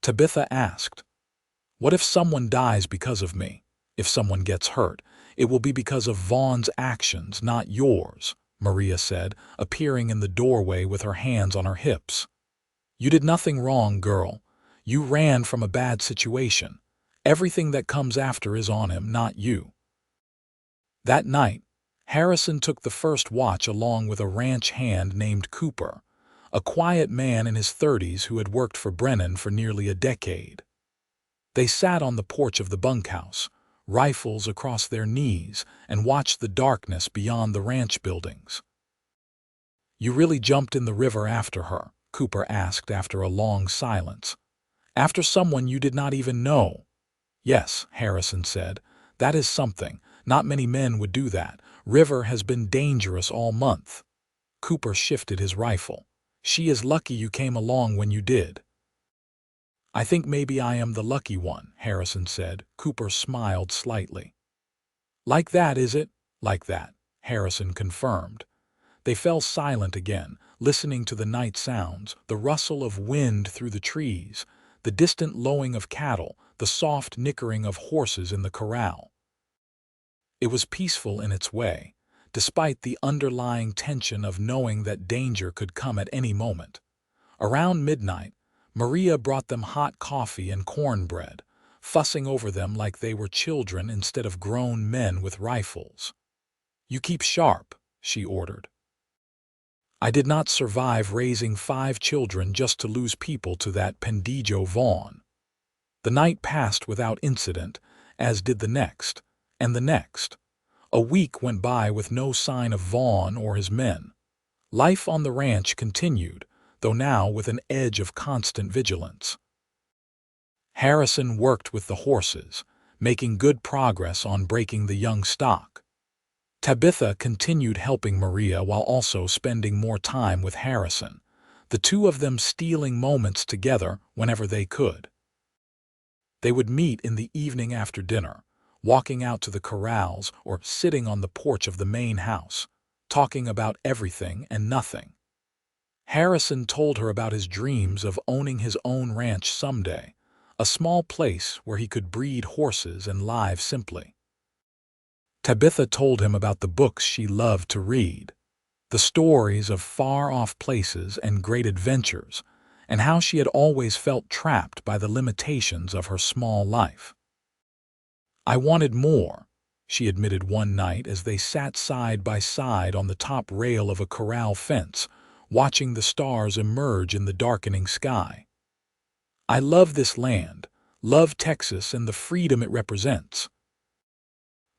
Tabitha asked. "What if someone dies because of me? If someone gets hurt, it will be because of Vaughn's actions, not yours," Maria said, appearing in the doorway with her hands on her hips. "You did nothing wrong, girl. You ran from a bad situation. Everything that comes after is on him, not you." That night, Harrison took the first watch along with a ranch hand named Cooper, a quiet man in his 30s who had worked for Brennan for nearly a decade. They sat on the porch of the bunkhouse, rifles across their knees, and watched the darkness beyond the ranch buildings. "You really jumped in the river after her?" Cooper asked after a long silence. "After someone you did not even know?" "Yes," Harrison said. "That is something. Not many men would do that. River has been dangerous all month." Cooper shifted his rifle. "She is lucky you came along when you did." "I think maybe I am the lucky one," Harrison said. Cooper smiled slightly. "Like that, is it?" "Like that," Harrison confirmed. They fell silent again, listening to the night sounds, the rustle of wind through the trees, the distant lowing of cattle, the soft nickering of horses in the corral. It was peaceful in its way, despite the underlying tension of knowing that danger could come at any moment. Around midnight, Maria brought them hot coffee and cornbread, fussing over them like they were children instead of grown men with rifles. "You keep sharp," she ordered. "I did not survive raising 5 children just to lose people to that Pendijo Vaughn." The night passed without incident, as did the next, and the next. A week went by with no sign of Vaughn or his men. Life on the ranch continued, though now with an edge of constant vigilance. Harrison worked with the horses, making good progress on breaking the young stock. Tabitha continued helping Maria while also spending more time with Harrison, the two of them stealing moments together whenever they could. They would meet in the evening after dinner, walking out to the corrals or sitting on the porch of the main house, talking about everything and nothing. Harrison told her about his dreams of owning his own ranch someday, a small place where he could breed horses and live simply. Tabitha told him about the books she loved to read, the stories of far-off places and great adventures, and how she had always felt trapped by the limitations of her small life. "I wanted more," she admitted one night as they sat side by side on the top rail of a corral fence, watching the stars emerge in the darkening sky. "I love this land, love Texas and the freedom it represents.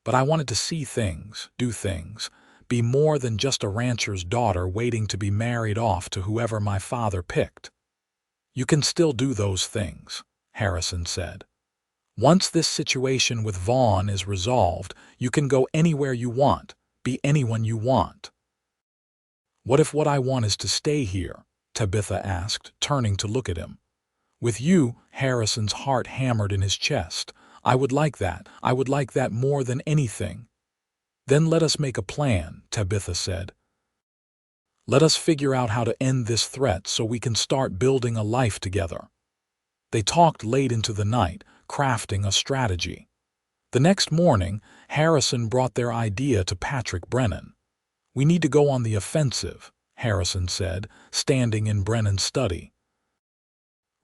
But I wanted to see things, do things, be more than just a rancher's daughter waiting to be married off to whoever my father picked." "You can still do those things," Harrison said. "Once this situation with Vaughn is resolved, you can go anywhere you want, be anyone you want." "What if what I want is to stay here?" Tabitha asked, turning to look at him. "With you," Harrison's heart hammered in his chest. I would like that more than anything." "Then let us make a plan," Tabitha said. "Let us figure out how to end this threat so we can start building a life together." They talked late into the night, crafting a strategy. The next morning, Harrison brought their idea to Patrick Brennan. "We need to go on the offensive," Harrison said, standing in Brennan's study.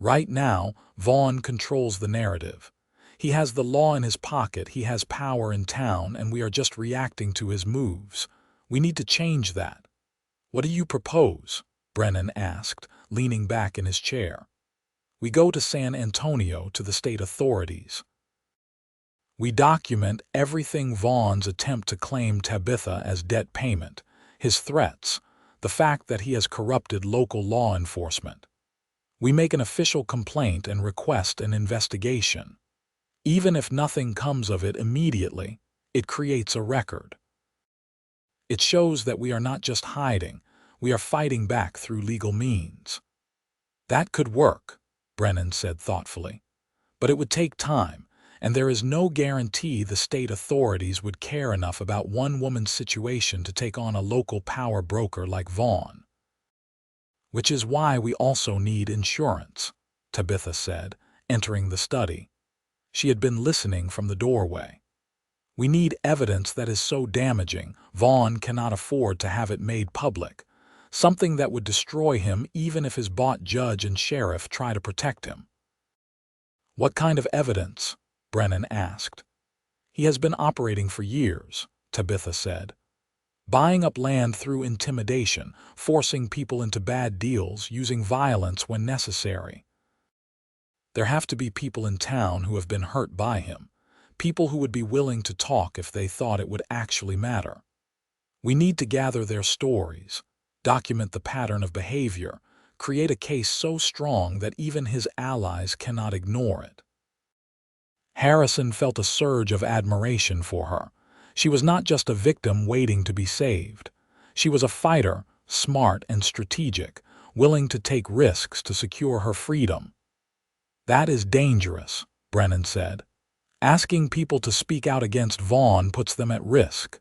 "Right now, Vaughn controls the narrative. He has the law in his pocket, he has power in town, and we are just reacting to his moves. We need to change that." "What do you propose?" Brennan asked, leaning back in his chair. "We go to San Antonio to the state authorities. We document everything: Vaughn's attempt to claim Tabitha as debt payment, his threats, the fact that he has corrupted local law enforcement. We make an official complaint and request an investigation. Even if nothing comes of it immediately, it creates a record. It shows that we are not just hiding, we are fighting back through legal means." "That could work," Brennan said thoughtfully. "But it would take time, and there is no guarantee the state authorities would care enough about one woman's situation to take on a local power broker like Vaughn. Which is why we also need insurance," Tabitha said, entering the study. She had been listening from the doorway. "We need evidence that is so damaging, Vaughn cannot afford to have it made public, something that would destroy him even if his bought judge and sheriff try to protect him." "What kind of evidence?" Brennan asked. "He has been operating for years," Tabitha said. "Buying up land through intimidation, forcing people into bad deals, using violence when necessary. There have to be people in town who have been hurt by him, people who would be willing to talk if they thought it would actually matter. We need to gather their stories, document the pattern of behavior, create a case so strong that even his allies cannot ignore it." Harrison felt a surge of admiration for her. She was not just a victim waiting to be saved. She was a fighter, smart and strategic, willing to take risks to secure her freedom. "That is dangerous," Brennan said. "Asking people to speak out against Vaughn puts them at risk."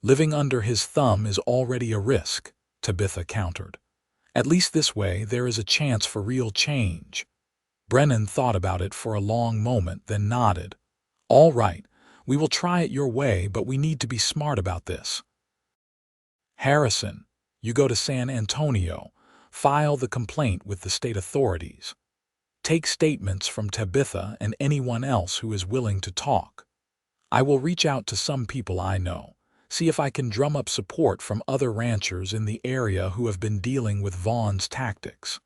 "Living under his thumb is already a risk," Tabitha countered. "At least this way there is a chance for real change." Brennan thought about it for a long moment, then nodded. "All right, we will try it your way, but we need to be smart about this. Harrison, you go to San Antonio, file the complaint with the state authorities. Take statements from Tabitha and anyone else who is willing to talk. I will reach out to some people I know, see if I can drum up support from other ranchers in the area who have been dealing with Vaughn's tactics.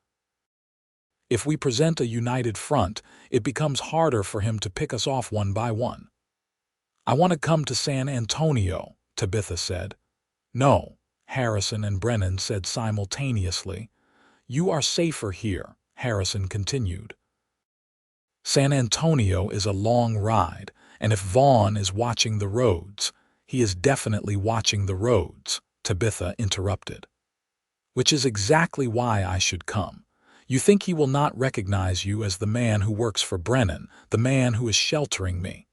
If we present a united front, it becomes harder for him to pick us off one by one." "I want to come to San Antonio," Tabitha said. "No," Harrison and Brennan said simultaneously. "You are safer here," Harrison continued. "San Antonio is a long ride, and if Vaughn is watching the roads, he is definitely watching the roads," Tabitha interrupted. "Which is exactly why I should come. You think he will not recognize you as the man who works for Brennan, the man who is sheltering me.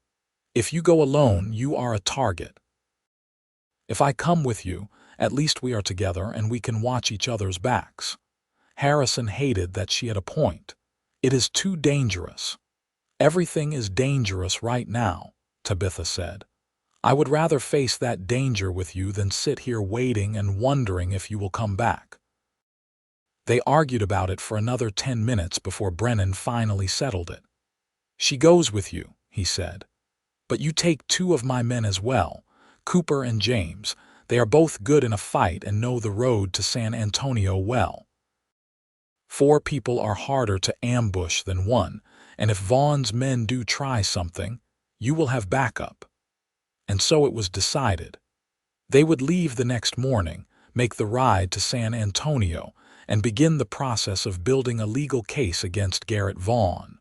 If you go alone, you are a target. If I come with you, at least we are together and we can watch each other's backs." Harrison hated that she had a point. "It is too dangerous." "Everything is dangerous right now," Tabitha said. "I would rather face that danger with you than sit here waiting and wondering if you will come back." They argued about it for another 10 minutes before Brennan finally settled it. "She goes with you," he said. "But you take 2 of my men as well, Cooper and James. They are both good in a fight and know the road to San Antonio well. 4 people are harder to ambush than 1, and if Vaughn's men do try something, you will have backup." And so it was decided. They would leave the next morning, make the ride to San Antonio, and begin the process of building a legal case against Garrett Vaughn.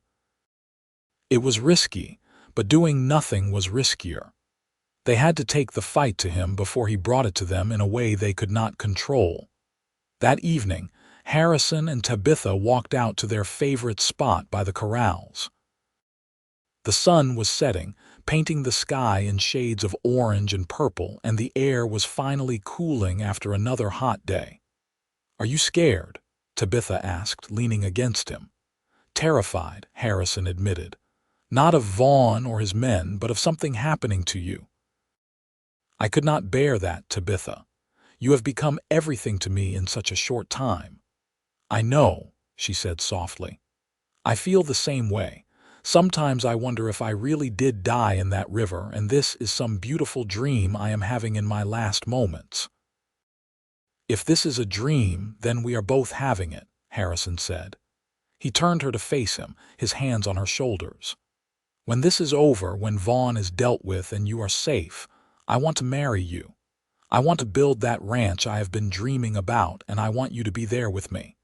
It was risky, but doing nothing was riskier. They had to take the fight to him before he brought it to them in a way they could not control. That evening, Harrison and Tabitha walked out to their favorite spot by the corrals. The sun was setting, painting the sky in shades of orange and purple, and the air was finally cooling after another hot day. "Are you scared?" Tabitha asked, leaning against him. "Terrified," Harrison admitted. "Not of Vaughn or his men, but of something happening to you." "I could not bear that, Tabitha. You have become everything to me in such a short time." "I know," she said softly. "I feel the same way. Sometimes I wonder if I really did die in that river and this is some beautiful dream I am having in my last moments." "If this is a dream, then we are both having it," Harrison said. He turned her to face him, his hands on her shoulders. "When this is over, when Vaughn is dealt with and you are safe, I want to marry you. I want to build that ranch I have been dreaming about, and I want you to be there with me.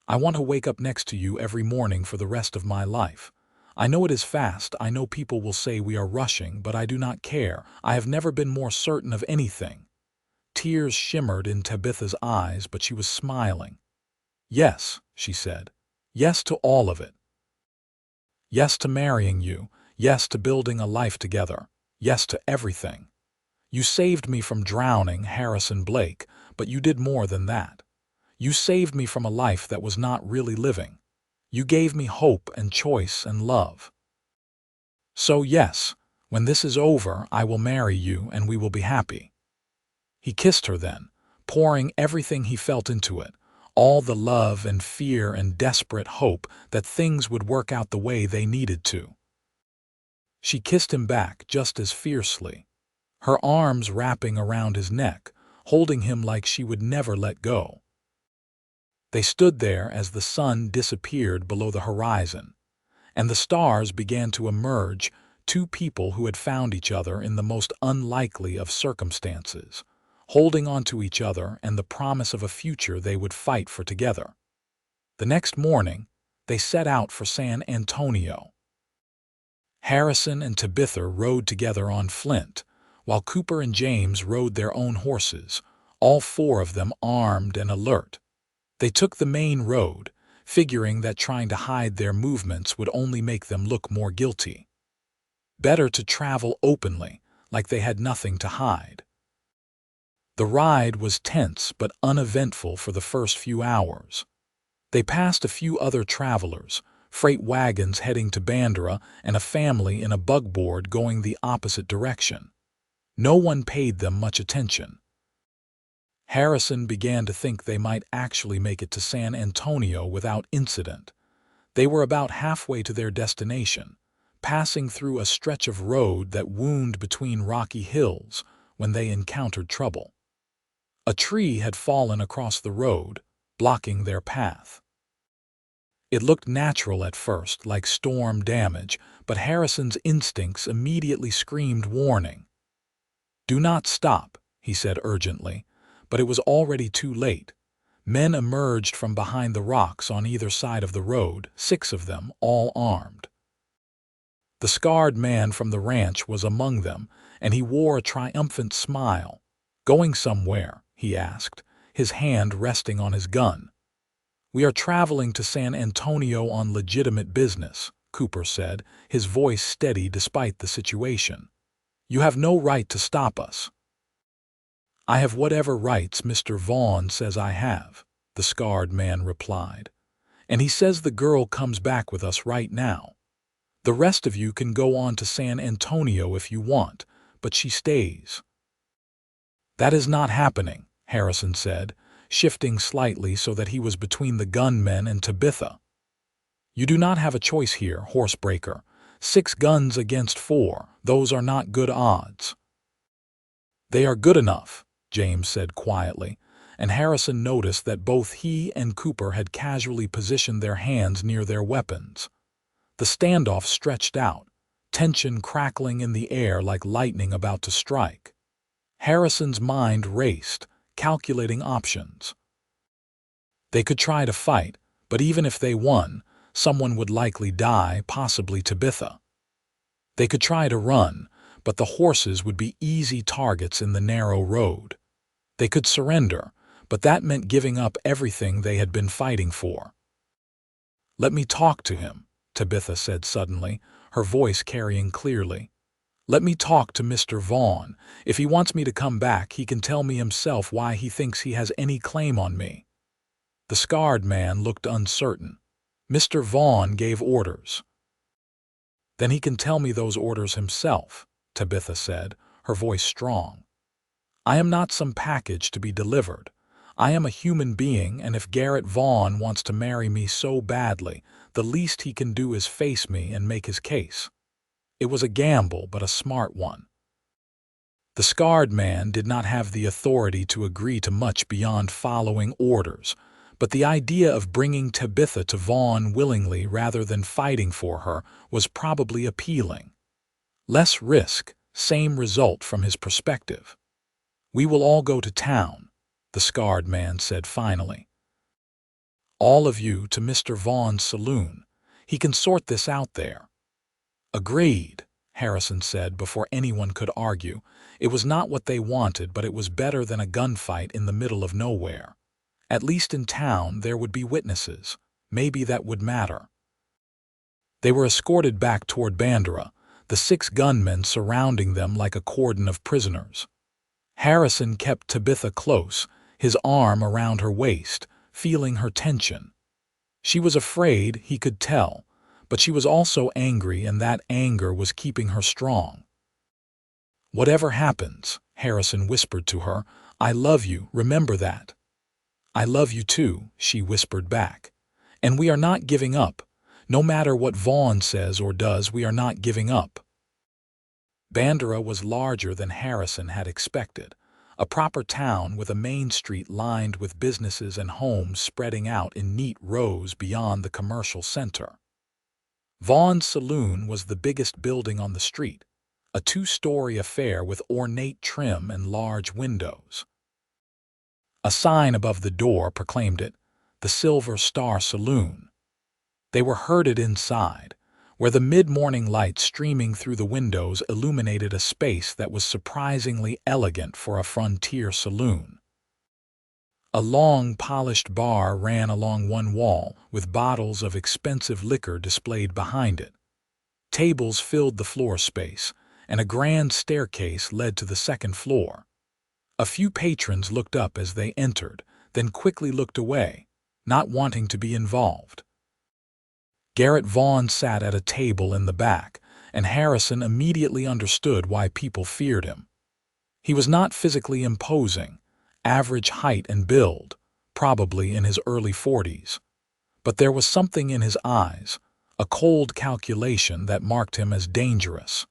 I want to wake up next to you every morning for the rest of my life. I know it is fast, I know people will say we are rushing, but I do not care. I have never been more certain of anything." Tears shimmered in Tabitha's eyes, but she was smiling. "Yes," she said. "Yes to all of it. Yes to marrying you. Yes to building a life together. Yes to everything. You saved me from drowning, Harrison Blake, but you did more than that. You saved me from a life that was not really living. You gave me hope and choice and love. So yes, when this is over, I will marry you and we will be happy." He kissed her then, pouring everything he felt into it, all the love and fear and desperate hope that things would work out the way they needed to. She kissed him back just as fiercely, her arms wrapping around his neck, holding him like she would never let go. They stood there as the sun disappeared below the horizon, and the stars began to emerge, 2 people who had found each other in the most unlikely of circumstances, holding on to each other and the promise of a future they would fight for together. The next morning, they set out for San Antonio. Harrison and Tabitha rode together on Flint, while Cooper and James rode their own horses, all 4 of them armed and alert. They took the main road, figuring that trying to hide their movements would only make them look more guilty. Better to travel openly, like they had nothing to hide. The ride was tense but uneventful for the first few hours. They passed a few other travelers, freight wagons heading to Bandera and a family in a bugboard going the opposite direction. No one paid them much attention. Harrison began to think they might actually make it to San Antonio without incident. They were about halfway to their destination, passing through a stretch of road that wound between rocky hills, when they encountered trouble. A tree had fallen across the road, blocking their path. It looked natural at first, like storm damage, but Harrison's instincts immediately screamed warning. "Do not stop," he said urgently, but it was already too late. Men emerged from behind the rocks on either side of the road, 6 of them, all armed. The scarred man from the ranch was among them, and he wore a triumphant smile. "Going somewhere?" he asked, his hand resting on his gun. "We are traveling to San Antonio on legitimate business," Cooper said, his voice steady despite the situation. "You have no right to stop us." "I have whatever rights Mr. Vaughn says I have," the scarred man replied. "And he says the girl comes back with us right now. The rest of you can go on to San Antonio if you want, but she stays." "That is not happening," Harrison said, shifting slightly so that he was between the gunmen and Tabitha. "You do not have a choice here, horsebreaker. 6 guns against 4, those are not good odds." "They are good enough," James said quietly, and Harrison noticed that both he and Cooper had casually positioned their hands near their weapons. The standoff stretched out, tension crackling in the air like lightning about to strike. Harrison's mind raced, calculating options. They could try to fight, but even if they won, someone would likely die, possibly Tabitha. They could try to run, but the horses would be easy targets in the narrow road. They could surrender, but that meant giving up everything they had been fighting for. "Let me talk to him," Tabitha said suddenly, her voice carrying clearly. "Let me talk to Mr. Vaughn. If he wants me to come back, he can tell me himself why he thinks he has any claim on me." The scarred man looked uncertain. "Mr. Vaughn gave orders." "Then he can tell me those orders himself," Tabitha said, her voice strong. "I am not some package to be delivered. I am a human being, and if Garrett Vaughn wants to marry me so badly, the least he can do is face me and make his case." It was a gamble, but a smart one. The scarred man did not have the authority to agree to much beyond following orders, but the idea of bringing Tabitha to Vaughn willingly rather than fighting for her was probably appealing. Less risk, same result from his perspective. "We will all go to town," the scarred man said finally. "All of you to Mr. Vaughn's saloon. He can sort this out there." "Agreed," Harrison said before anyone could argue. It was not what they wanted, but it was better than a gunfight in the middle of nowhere. At least in town there would be witnesses. Maybe that would matter. They were escorted back toward Bandera, the 6 gunmen surrounding them like a cordon of prisoners. Harrison kept Tabitha close, his arm around her waist, feeling her tension. She was afraid, he could tell, but she was also angry, and that anger was keeping her strong. "Whatever happens," Harrison whispered to her, "I love you, remember that." "I love you too," she whispered back. "And we are not giving up. No matter what Vaughn says or does, we are not giving up." Bandera was larger than Harrison had expected, a proper town with a main street lined with businesses and homes spreading out in neat rows beyond the commercial center. Vaughn's saloon was the biggest building on the street, a 2-story affair with ornate trim and large windows. A sign above the door proclaimed it, the Silver Star Saloon. They were herded inside, where the mid-morning light streaming through the windows illuminated a space that was surprisingly elegant for a frontier saloon. A long, polished bar ran along one wall, with bottles of expensive liquor displayed behind it. Tables filled the floor space, and a grand staircase led to the second floor. A few patrons looked up as they entered, then quickly looked away, not wanting to be involved. Garrett Vaughn sat at a table in the back, and Harrison immediately understood why people feared him. He was not physically imposing, average height and build, probably in his early 40s. But there was something in his eyes, a cold calculation that marked him as dangerous.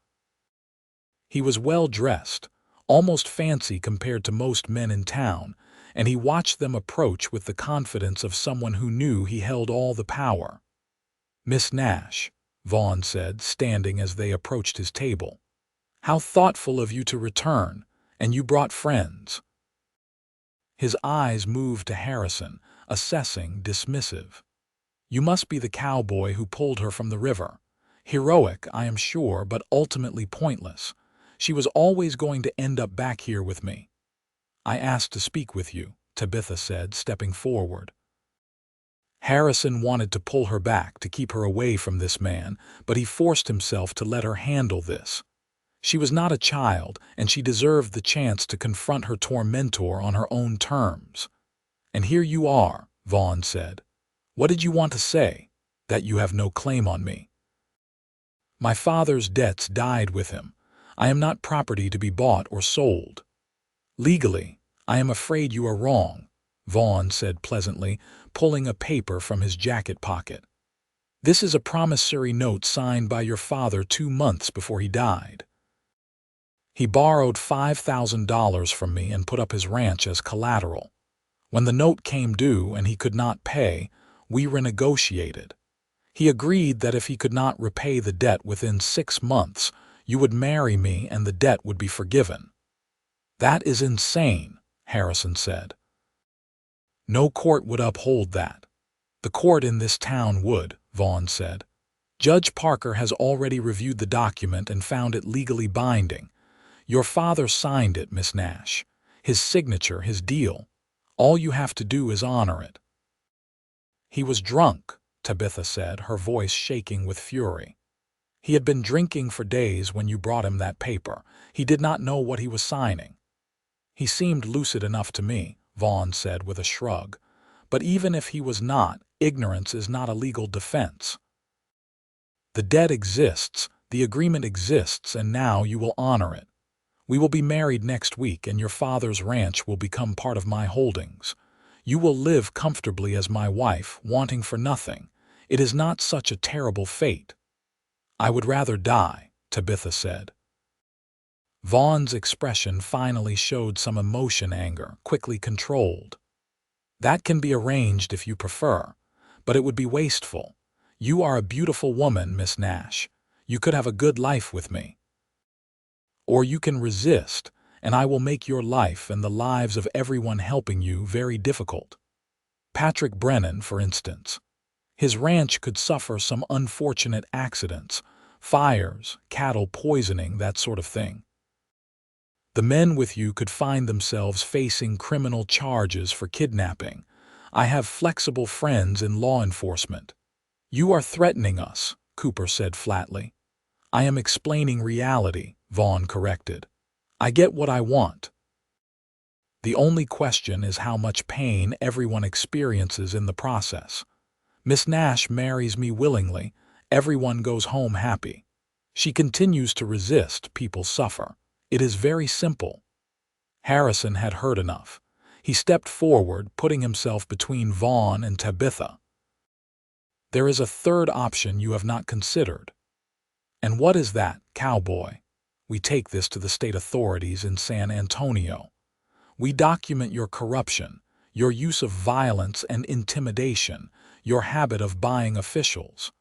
He was well-dressed, almost fancy compared to most men in town, and he watched them approach with the confidence of someone who knew he held all the power. Miss Nash, Vaughn said, standing as they approached his table. How thoughtful of you to return, and you brought friends. His eyes moved to Harrison, assessing, dismissive. You must be the cowboy who pulled her from the river. Heroic, I am sure, but ultimately pointless. She was always going to end up back here with me. I asked to speak with you, Tabitha said, stepping forward. Harrison wanted to pull her back, to keep her away from this man, but he forced himself to let her handle this. She was not a child, and she deserved the chance to confront her tormentor on her own terms. And here you are, Vaughn said. What did you want to say? That you have no claim on me. My father's debts died with him. I am not property to be bought or sold. Legally, I am afraid you are wrong, Vaughn said pleasantly, pulling a paper from his jacket pocket. This is a promissory note signed by your father 2 months before he died. He borrowed $5,000 from me and put up his ranch as collateral. When the note came due and he could not pay, we renegotiated. He agreed that if he could not repay the debt within 6 months, you would marry me and the debt would be forgiven. That is insane, Harrison said. No court would uphold that. The court in this town would, Vaughn said. Judge Parker has already reviewed the document and found it legally binding. Your father signed it, Miss Nash. His signature, his deal. All you have to do is honor it. He was drunk, Tabitha said, her voice shaking with fury. He had been drinking for days when you brought him that paper. He did not know what he was signing. He seemed lucid enough to me, Vaughn said with a shrug. But even if he was not, ignorance is not a legal defense. The debt exists, the agreement exists, and now you will honor it. We will be married next week, and your father's ranch will become part of my holdings. You will live comfortably as my wife, wanting for nothing. It is not such a terrible fate. I would rather die, Tabitha said. Vaughn's expression finally showed some emotion, anger, quickly controlled. That can be arranged if you prefer, but it would be wasteful. You are a beautiful woman, Miss Nash. You could have a good life with me. Or you can resist, and I will make your life and the lives of everyone helping you very difficult. Patrick Brennan, for instance. His ranch could suffer some unfortunate accidents, fires, cattle poisoning, that sort of thing. The men with you could find themselves facing criminal charges for kidnapping. I have flexible friends in law enforcement. You are threatening us, Cooper said flatly. I am explaining reality, Vaughn corrected. I get what I want. The only question is how much pain everyone experiences in the process. Miss Nash marries me willingly. Everyone goes home happy. She continues to resist. People suffer. It is very simple. Harrison had heard enough. He stepped forward, putting himself between Vaughn and Tabitha. There is a third option you have not considered. And what is that, Cowboy? We take this to the state authorities in San Antonio. We document your corruption, your use of violence and intimidation, your habit of buying officials.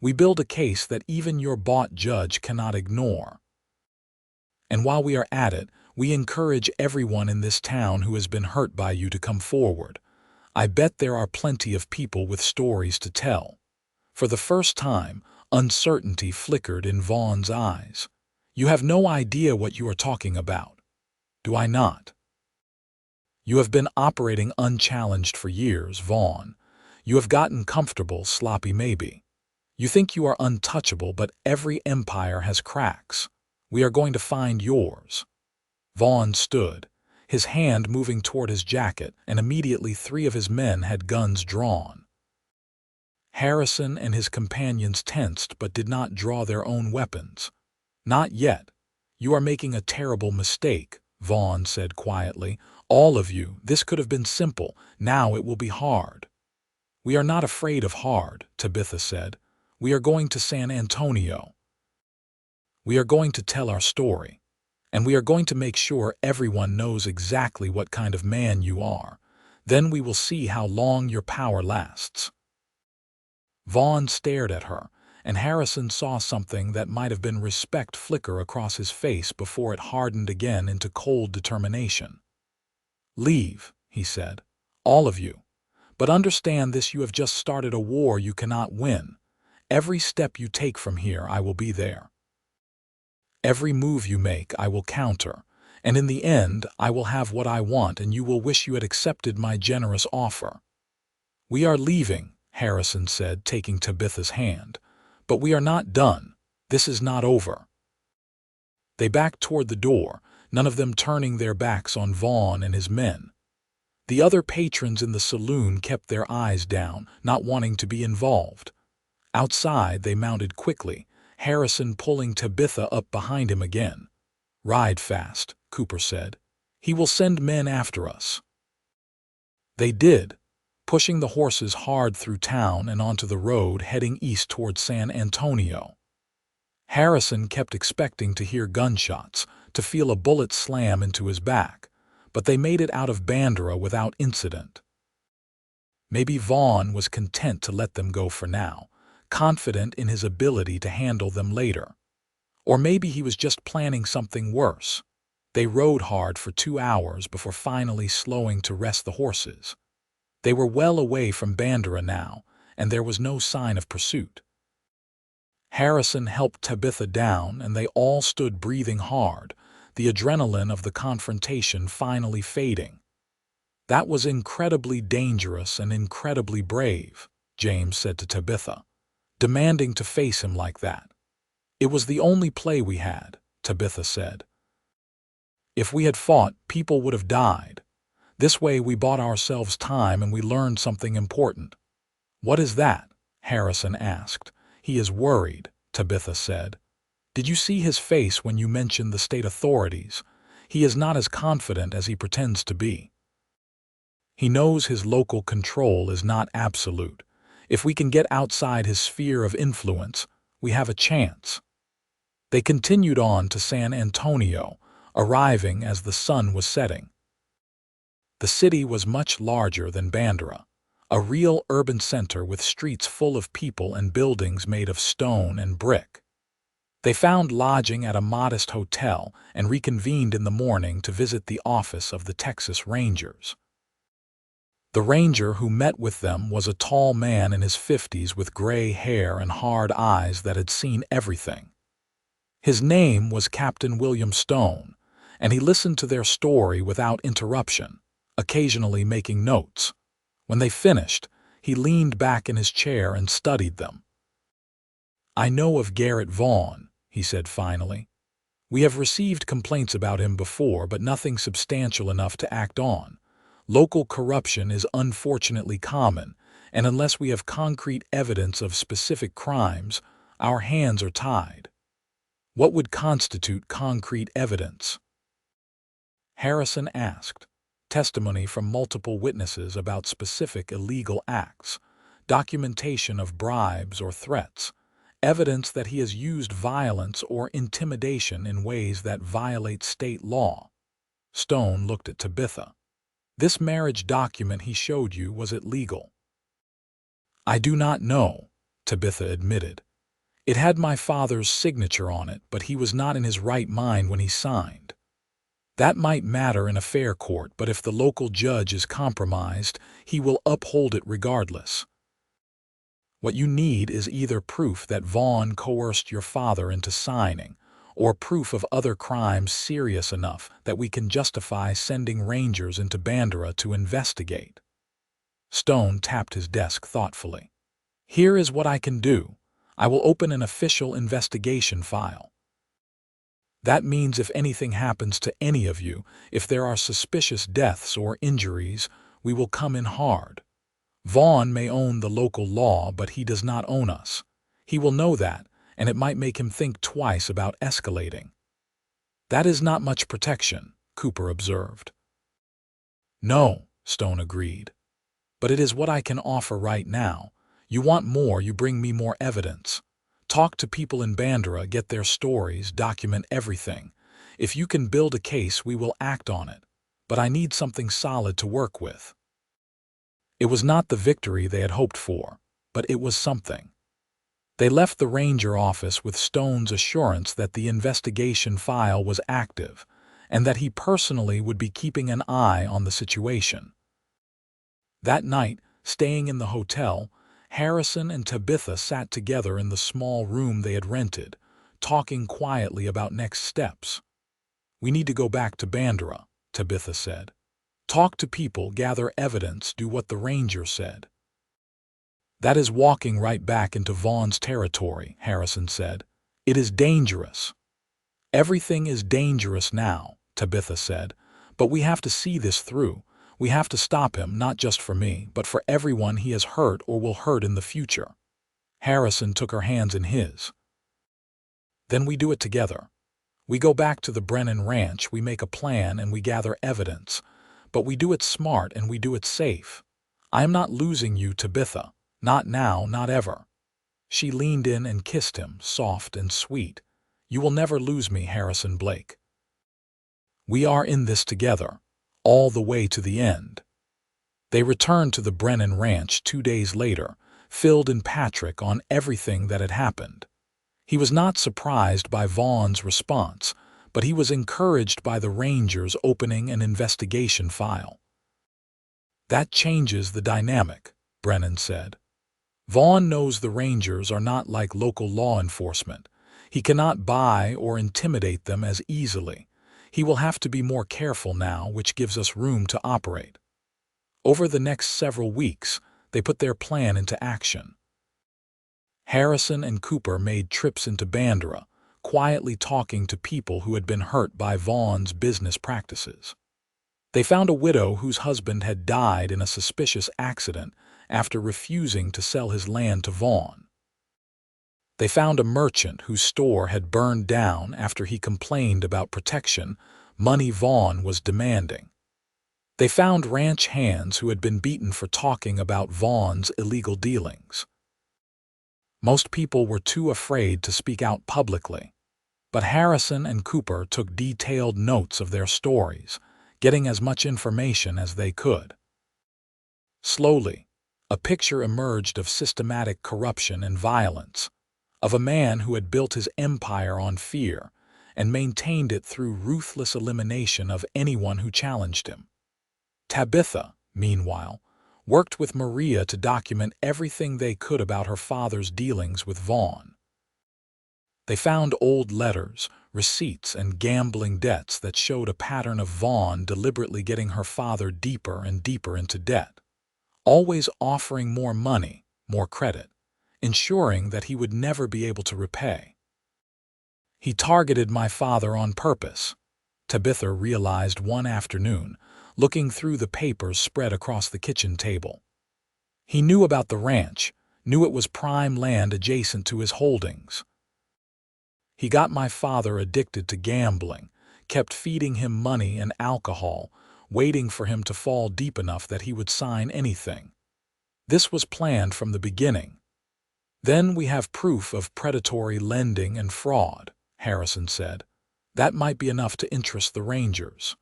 We build a case that even your bought judge cannot ignore. And while we are at it, we encourage everyone in this town who has been hurt by you to come forward. I bet there are plenty of people with stories to tell. For the first time, uncertainty flickered in Vaughn's eyes. You have no idea what you are talking about. Do I not? You have been operating unchallenged for years, Vaughn. You have gotten comfortable, sloppy maybe. You think you are untouchable, but every empire has cracks. We are going to find yours. Vaughn stood, his hand moving toward his jacket, and immediately 3 of his men had guns drawn. Harrison and his companions tensed but did not draw their own weapons. Not yet. You are making a terrible mistake, Vaughn said quietly. All of you, this could have been simple. Now it will be hard. We are not afraid of hard, Tabitha said. We are going to San Antonio. We are going to tell our story. And we are going to make sure everyone knows exactly what kind of man you are. Then we will see how long your power lasts. Vaughn stared at her, and Harrison saw something that might have been respect flicker across his face before it hardened again into cold determination. "Leave," he said, "all of you. But understand this: you have just started a war you cannot win. Every step you take from here, I will be there. Every move you make, I will counter. And in the end, I will have what I want, and you will wish you had accepted my generous offer." "We are leaving," Harrison said, taking Tabitha's hand. "But we are not done. This is not over." They backed toward the door, none of them turning their backs on Vaughn and his men. The other patrons in the saloon kept their eyes down, not wanting to be involved. Outside, they mounted quickly, Harrison pulling Tabitha up behind him again. "Ride fast," Cooper said. "He will send men after us." They did, pushing the horses hard through town and onto the road heading east toward San Antonio. Harrison kept expecting to hear gunshots, to feel a bullet slam into his back, but they made it out of Bandera without incident. Maybe Vaughn was content to let them go for now, confident in his ability to handle them later. Or maybe he was just planning something worse. They rode hard for 2 hours before finally slowing to rest the horses. They were well away from Bandera now, and there was no sign of pursuit. Harrison helped Tabitha down, and they all stood breathing hard, the adrenaline of the confrontation finally fading. "That was incredibly dangerous and incredibly brave," James said to Tabitha, "demanding to face him like that." "It was the only play we had," Tabitha said. "If we had fought, people would have died. This way we bought ourselves time and we learned something important." "What is that?" Harrison asked. "He is worried," Tabitha said. "Did you see his face when you mentioned the state authorities? He is not as confident as he pretends to be. He knows his local control is not absolute. If we can get outside his sphere of influence, we have a chance." They continued on to San Antonio, arriving as the sun was setting. The city was much larger than Bandera, a real urban center with streets full of people and buildings made of stone and brick. They found lodging at a modest hotel and reconvened in the morning to visit the office of the Texas Rangers. The ranger who met with them was a tall man in his 50s with gray hair and hard eyes that had seen everything. His name was Captain William Stone, and he listened to their story without interruption, occasionally making notes. When they finished, he leaned back in his chair and studied them. "I know of Garrett Vaughn," he said finally. "We have received complaints about him before, but nothing substantial enough to act on. Local corruption is unfortunately common, and unless we have concrete evidence of specific crimes, our hands are tied." "What would constitute concrete evidence?" Harrison asked. "Testimony from multiple witnesses about specific illegal acts, documentation of bribes or threats, evidence that he has used violence or intimidation in ways that violate state law." Stone looked at Tabitha. "This marriage document he showed you, was it legal?" "I do not know," Tabitha admitted. "It had my father's signature on it, but he was not in his right mind when he signed. That might matter in a fair court, but if the local judge is compromised, he will uphold it regardless. What you need is either proof that Vaughn coerced your father into signing, or proof of other crimes serious enough that we can justify sending rangers into Bandera to investigate." Stone tapped his desk thoughtfully. "Here is what I can do. I will open an official investigation file. That means if anything happens to any of you, if there are suspicious deaths or injuries, we will come in hard. Vaughn may own the local law, but he does not own us. He will know that, and it might make him think twice about escalating." "That is not much protection," Cooper observed. "No," Stone agreed. "But it is what I can offer right now. You want more, you bring me more evidence. Talk to people in Bandera, get their stories, document everything. If you can build a case, we will act on it. But I need something solid to work with." It was not the victory they had hoped for, but it was something. They left the ranger office with Stone's assurance that the investigation file was active and that he personally would be keeping an eye on the situation. That night, staying in the hotel, Harrison and Tabitha sat together in the small room they had rented, talking quietly about next steps. "We need to go back to Bandera," Tabitha said. "Talk to people, gather evidence, do what the ranger said." "That is walking right back into Vaughn's territory," Harrison said. "It is dangerous." "Everything is dangerous now," Tabitha said, "but we have to see this through. We have to stop him, not just for me, but for everyone he has hurt or will hurt in the future." Harrison took her hands in his. "Then we do it together. We go back to the Brennan Ranch, we make a plan, and we gather evidence. But we do it smart and we do it safe. I am not losing you, Tabitha. Not now, not ever." She leaned in and kissed him, soft and sweet. "You will never lose me, Harrison Blake. We are in this together, all the way to the end." They returned to the Brennan Ranch 2 days later, filled in Patrick on everything that had happened. He was not surprised by Vaughn's response, but he was encouraged by the Rangers opening an investigation file. "That changes the dynamic," Brennan said. "Vaughn knows the Rangers are not like local law enforcement. He cannot buy or intimidate them as easily. He will have to be more careful now, which gives us room to operate." Over the next several weeks, they put their plan into action. Harrison and Cooper made trips into Bandera, quietly talking to people who had been hurt by Vaughn's business practices. They found a widow whose husband had died in a suspicious accident after refusing to sell his land to Vaughn. They found a merchant whose store had burned down after he complained about protection money Vaughn was demanding. They found ranch hands who had been beaten for talking about Vaughn's illegal dealings. Most people were too afraid to speak out publicly, but Harrison and Cooper took detailed notes of their stories, getting as much information as they could. Slowly, a picture emerged of systematic corruption and violence, of a man who had built his empire on fear and maintained it through ruthless elimination of anyone who challenged him. Tabitha, meanwhile, worked with Maria to document everything they could about her father's dealings with Vaughn. They found old letters, receipts, and gambling debts that showed a pattern of Vaughn deliberately getting her father deeper and deeper into debt, always offering more money, more credit, ensuring that he would never be able to repay. "He targeted my father on purpose," Tabitha realized one afternoon, looking through the papers spread across the kitchen table. "He knew about the ranch, knew it was prime land adjacent to his holdings. He got my father addicted to gambling, kept feeding him money and alcohol, waiting for him to fall deep enough that he would sign anything. This was planned from the beginning. Then we have proof of predatory lending and fraud," Harrison said. "That might be enough to interest the Rangers."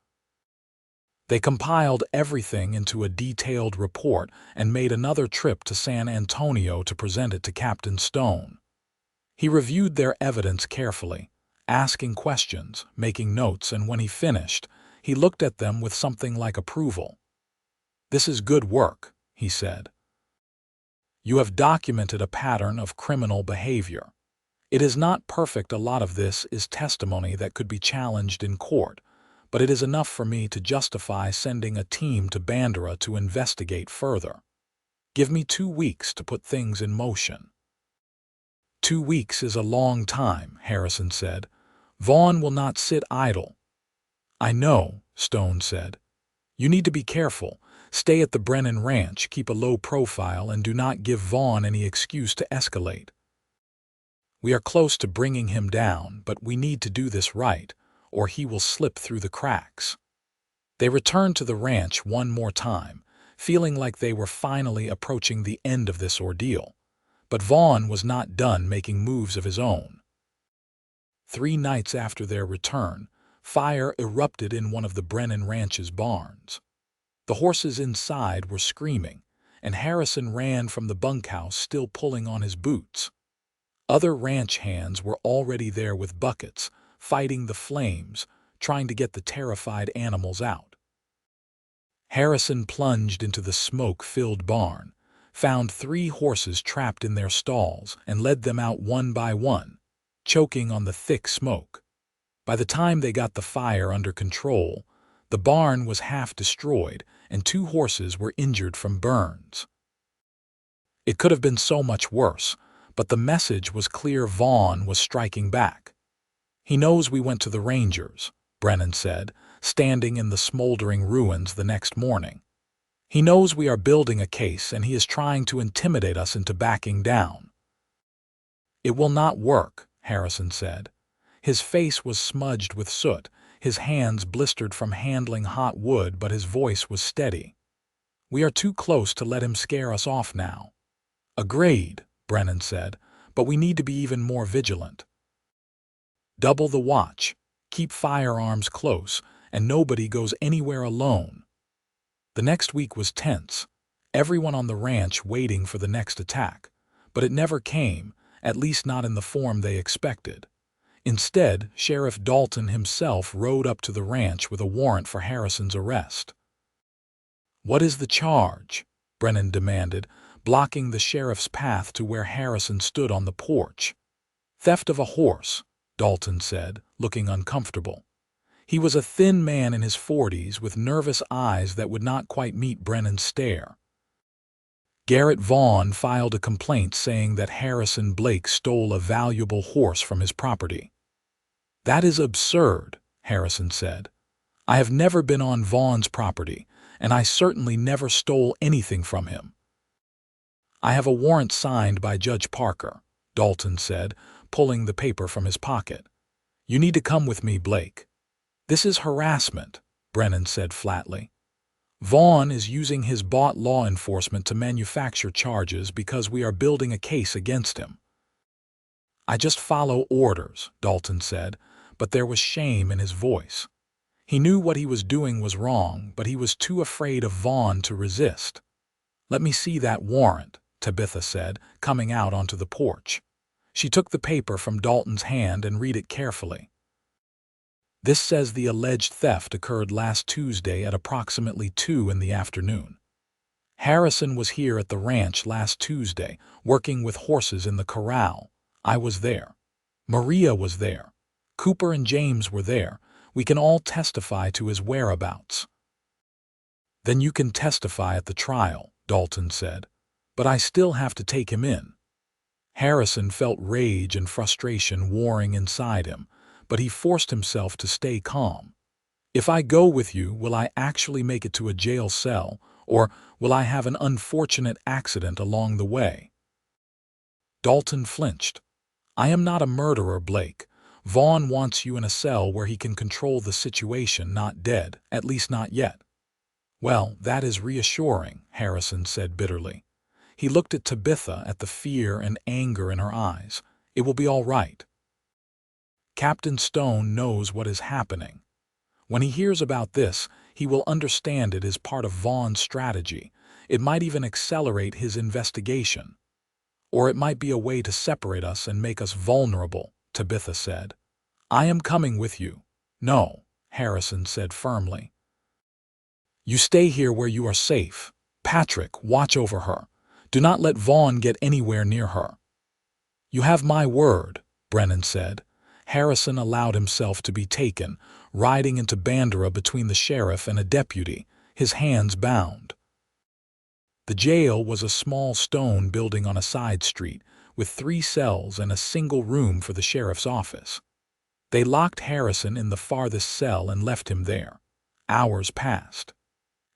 They compiled everything into a detailed report and made another trip to San Antonio to present it to Captain Stone. He reviewed their evidence carefully, asking questions, making notes, and when he finished, he looked at them with something like approval. "This is good work," he said. "You have documented a pattern of criminal behavior. It is not perfect. A lot of this is testimony that could be challenged in court, but it is enough for me to justify sending a team to Bandera to investigate further. Give me 2 weeks to put things in motion." 2 weeks is a long time," Harrison said. "Vaughn will not sit idle." "I know," Stone said. "You need to be careful. Stay at the Brennan Ranch, keep a low profile, and do not give Vaughn any excuse to escalate. We are close to bringing him down, but we need to do this right, or he will slip through the cracks." They returned to the ranch one more time, feeling like they were finally approaching the end of this ordeal. But Vaughn was not done making moves of his own. 3 nights after their return, fire erupted in one of the Brennan Ranch's barns. The horses inside were screaming, and Harrison ran from the bunkhouse still pulling on his boots. Other ranch hands were already there with buckets, fighting the flames, trying to get the terrified animals out. Harrison plunged into the smoke-filled barn, found 3 horses trapped in their stalls, and led them out one by one, choking on the thick smoke. By the time they got the fire under control, the barn was half destroyed and 2 horses were injured from burns. It could have been so much worse, but the message was clear: Vaughn was striking back. "He knows we went to the Rangers," Brennan said, standing in the smoldering ruins the next morning. "He knows we are building a case and he is trying to intimidate us into backing down." "It will not work," Harrison said. His face was smudged with soot, his hands blistered from handling hot wood, but his voice was steady. "We are too close to let him scare us off now." "Agreed," Brennan said, "but we need to be even more vigilant. Double the watch, keep firearms close, and nobody goes anywhere alone." The next week was tense, everyone on the ranch waiting for the next attack, but it never came, at least not in the form they expected. Instead, Sheriff Dalton himself rode up to the ranch with a warrant for Harrison's arrest. "What is the charge?" Brennan demanded, blocking the sheriff's path to where Harrison stood on the porch. "Theft of a horse," Dalton said, looking uncomfortable. He was a thin man in his 40s with nervous eyes that would not quite meet Brennan's stare. "Garrett Vaughn filed a complaint saying that Harrison Blake stole a valuable horse from his property." "That is absurd," Harrison said. "I have never been on Vaughn's property, and I certainly never stole anything from him." "I have a warrant signed by Judge Parker," Dalton said, pulling the paper from his pocket. "You need to come with me, Blake." "This is harassment," Brennan said flatly. "Vaughn is using his bought law enforcement to manufacture charges because we are building a case against him." "I just follow orders," Dalton said, but there was shame in his voice. He knew what he was doing was wrong, but he was too afraid of Vaughn to resist. "Let me see that warrant," Tabitha said, coming out onto the porch. She took the paper from Dalton's hand and read it carefully. "This says the alleged theft occurred last Tuesday at approximately 2 in the afternoon. Harrison was here at the ranch last Tuesday, working with horses in the corral. I was there. Maria was there. Cooper and James were there. We can all testify to his whereabouts." "Then you can testify at the trial," Dalton said. "But I still have to take him in." Harrison felt rage and frustration warring inside him, but he forced himself to stay calm. "If I go with you, will I actually make it to a jail cell, or will I have an unfortunate accident along the way?" Dalton flinched. "I am not a murderer, Blake. Vaughn wants you in a cell where he can control the situation, not dead, at least not yet." "Well, that is reassuring," Harrison said bitterly. He looked at Tabitha at the fear and anger in her eyes. "It will be all right. Captain Stone knows what is happening. When he hears about this, he will understand it is part of Vaughn's strategy. It might even accelerate his investigation. Or it might be a way to separate us and make us vulnerable," Tabitha said. "I am coming with you." "No," Harrison said firmly. "You stay here where you are safe. Patrick, watch over her. Do not let Vaughn get anywhere near her." "You have my word," Brennan said. Harrison allowed himself to be taken, riding into Bandera between the sheriff and a deputy, his hands bound. The jail was a small stone building on a side street, with 3 cells and a single room for the sheriff's office. They locked Harrison in the farthest cell and left him there. Hours passed.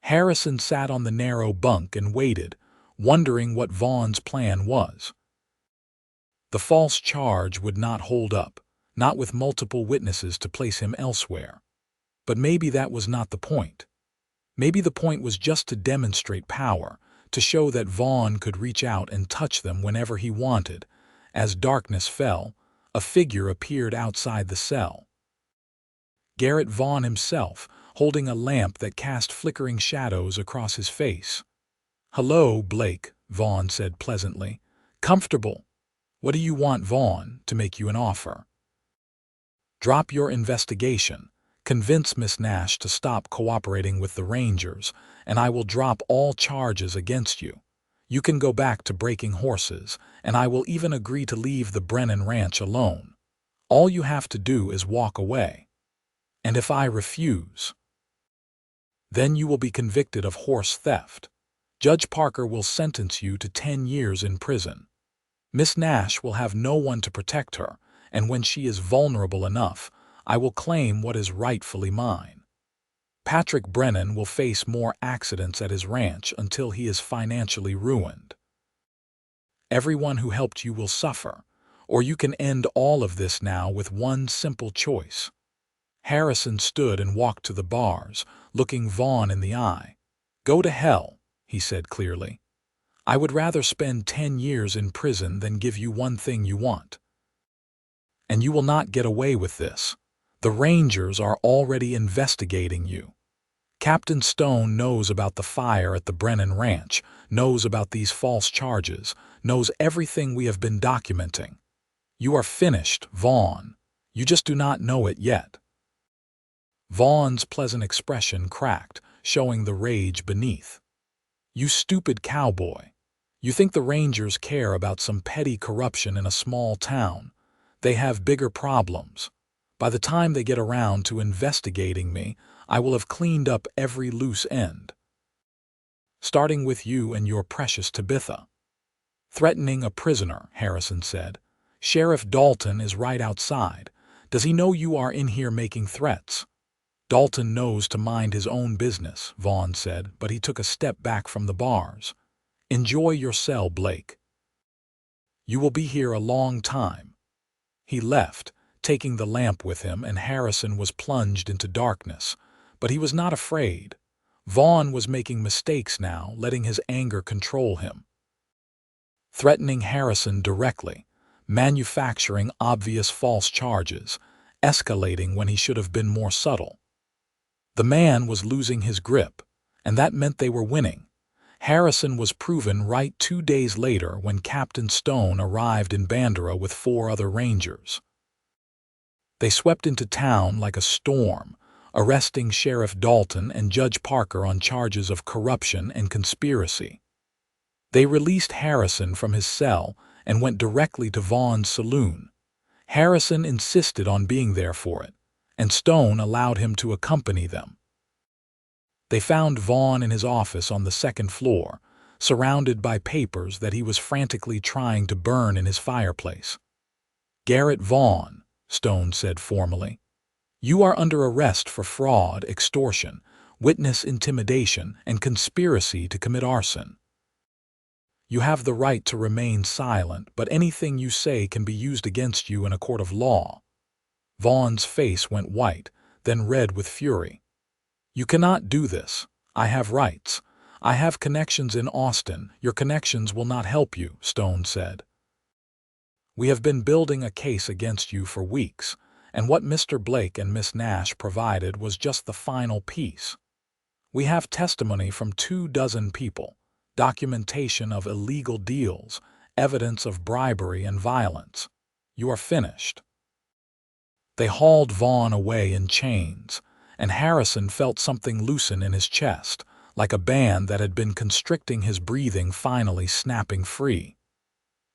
Harrison sat on the narrow bunk and waited, wondering what Vaughn's plan was. The false charge would not hold up, not with multiple witnesses to place him elsewhere. But maybe that was not the point. Maybe the point was just to demonstrate power, to show that Vaughn could reach out and touch them whenever he wanted. As darkness fell, a figure appeared outside the cell. Garrett Vaughn himself, holding a lamp that cast flickering shadows across his face. "Hello, Blake," Vaughn said pleasantly. "Comfortable? What do you want, Vaughn, to make you an offer?" "Drop your investigation, convince Miss Nash to stop cooperating with the Rangers, and I will drop all charges against you. You can go back to breaking horses, and I will even agree to leave the Brennan Ranch alone. All you have to do is walk away. And if I refuse, then you will be convicted of horse theft. Judge Parker will sentence you to 10 years in prison. Miss Nash will have no one to protect her, and when she is vulnerable enough, I will claim what is rightfully mine. Patrick Brennan will face more accidents at his ranch until he is financially ruined. Everyone who helped you will suffer, or you can end all of this now with one simple choice." Harrison stood and walked to the bars, looking Vaughn in the eye. "Go to hell," he said clearly. "I would rather spend 10 years in prison than give you one thing you want. And you will not get away with this. The Rangers are already investigating you. Captain Stone knows about the fire at the Brennan Ranch, knows about these false charges, knows everything we have been documenting. You are finished, Vaughn. You just do not know it yet." Vaughn's pleasant expression cracked, showing the rage beneath. "You stupid cowboy. You think the Rangers care about some petty corruption in a small town. They have bigger problems. By the time they get around to investigating me, I will have cleaned up every loose end. Starting with you and your precious Tabitha." "Threatening a prisoner," Harrison said. "Sheriff Dalton is right outside. Does he know you are in here making threats?" "Dalton knows to mind his own business," Vaughn said, but he took a step back from the bars. "Enjoy your cell, Blake. You will be here a long time." He left, taking the lamp with him, and Harrison was plunged into darkness. But he was not afraid. Vaughn was making mistakes now, letting his anger control him. Threatening Harrison directly, manufacturing obvious false charges, escalating when he should have been more subtle. The man was losing his grip, and that meant they were winning. Harrison was proven right 2 days later when Captain Stone arrived in Bandera with 4 other Rangers. They swept into town like a storm, arresting Sheriff Dalton and Judge Parker on charges of corruption and conspiracy. They released Harrison from his cell and went directly to Vaughn's saloon. Harrison insisted on being there for it, and Stone allowed him to accompany them. They found Vaughn in his office on the 2nd floor, surrounded by papers that he was frantically trying to burn in his fireplace. "Garrett Vaughn," Stone said formally, "you are under arrest for fraud, extortion, witness intimidation, and conspiracy to commit arson. You have the right to remain silent, but anything you say can be used against you in a court of law." Vaughn's face went white, then red with fury. "You cannot do this. I have rights. I have connections in Austin. Your connections will not help you," Stone said. "We have been building a case against you for weeks, and what Mr. Blake and Miss Nash provided was just the final piece. We have testimony from 24 people, documentation of illegal deals, evidence of bribery and violence. You are finished." They hauled Vaughn away in chains, and Harrison felt something loosen in his chest, like a band that had been constricting his breathing finally snapping free.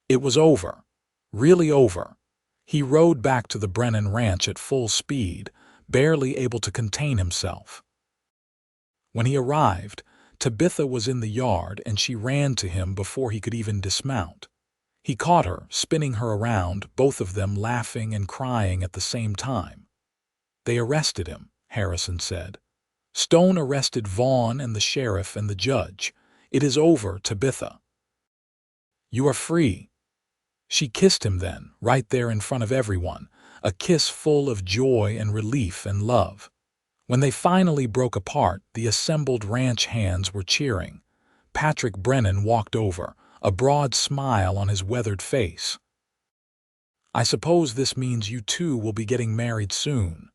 It was over. Really over. He rode back to the Brennan Ranch at full speed, barely able to contain himself. When he arrived, Tabitha was in the yard and she ran to him before he could even dismount. He caught her, spinning her around, both of them laughing and crying at the same time. "They arrested him," Harrison said. "Stone arrested Vaughn and the sheriff and the judge. It is over, Tabitha. You are free." She kissed him then, right there in front of everyone, a kiss full of joy and relief and love. When they finally broke apart, the assembled ranch hands were cheering. Patrick Brennan walked over, a broad smile on his weathered face. "I suppose this means you two will be getting married soon."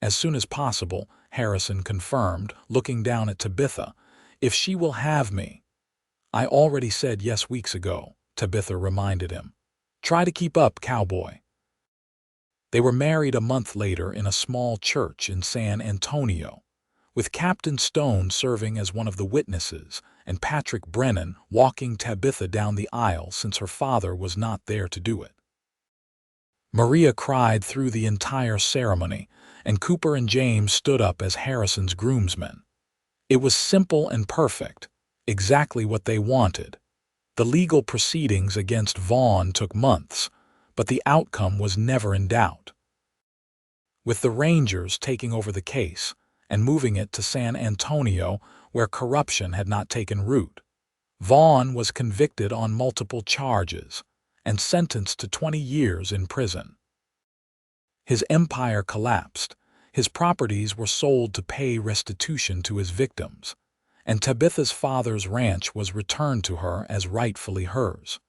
"As soon as possible," Harrison confirmed, looking down at Tabitha. "If she will have me." I already said yes weeks ago, Tabitha reminded him. Try to keep up, Cowboy. They were married a month later in a small church in San Antonio, with Captain Stone serving as one of the witnesses and Patrick Brennan walking Tabitha down the aisle since her father was not there to do it. Maria cried through the entire ceremony, and Cooper and James stood up as Harrison's groomsmen. It was simple and perfect, exactly what they wanted. The legal proceedings against Vaughn took months, but the outcome was never in doubt. With the Rangers taking over the case and moving it to San Antonio, where corruption had not taken root, Vaughn was convicted on multiple charges and sentenced to 20 years in prison. His empire collapsed, his properties were sold to pay restitution to his victims, and Tabitha's father's ranch was returned to her as rightfully hers.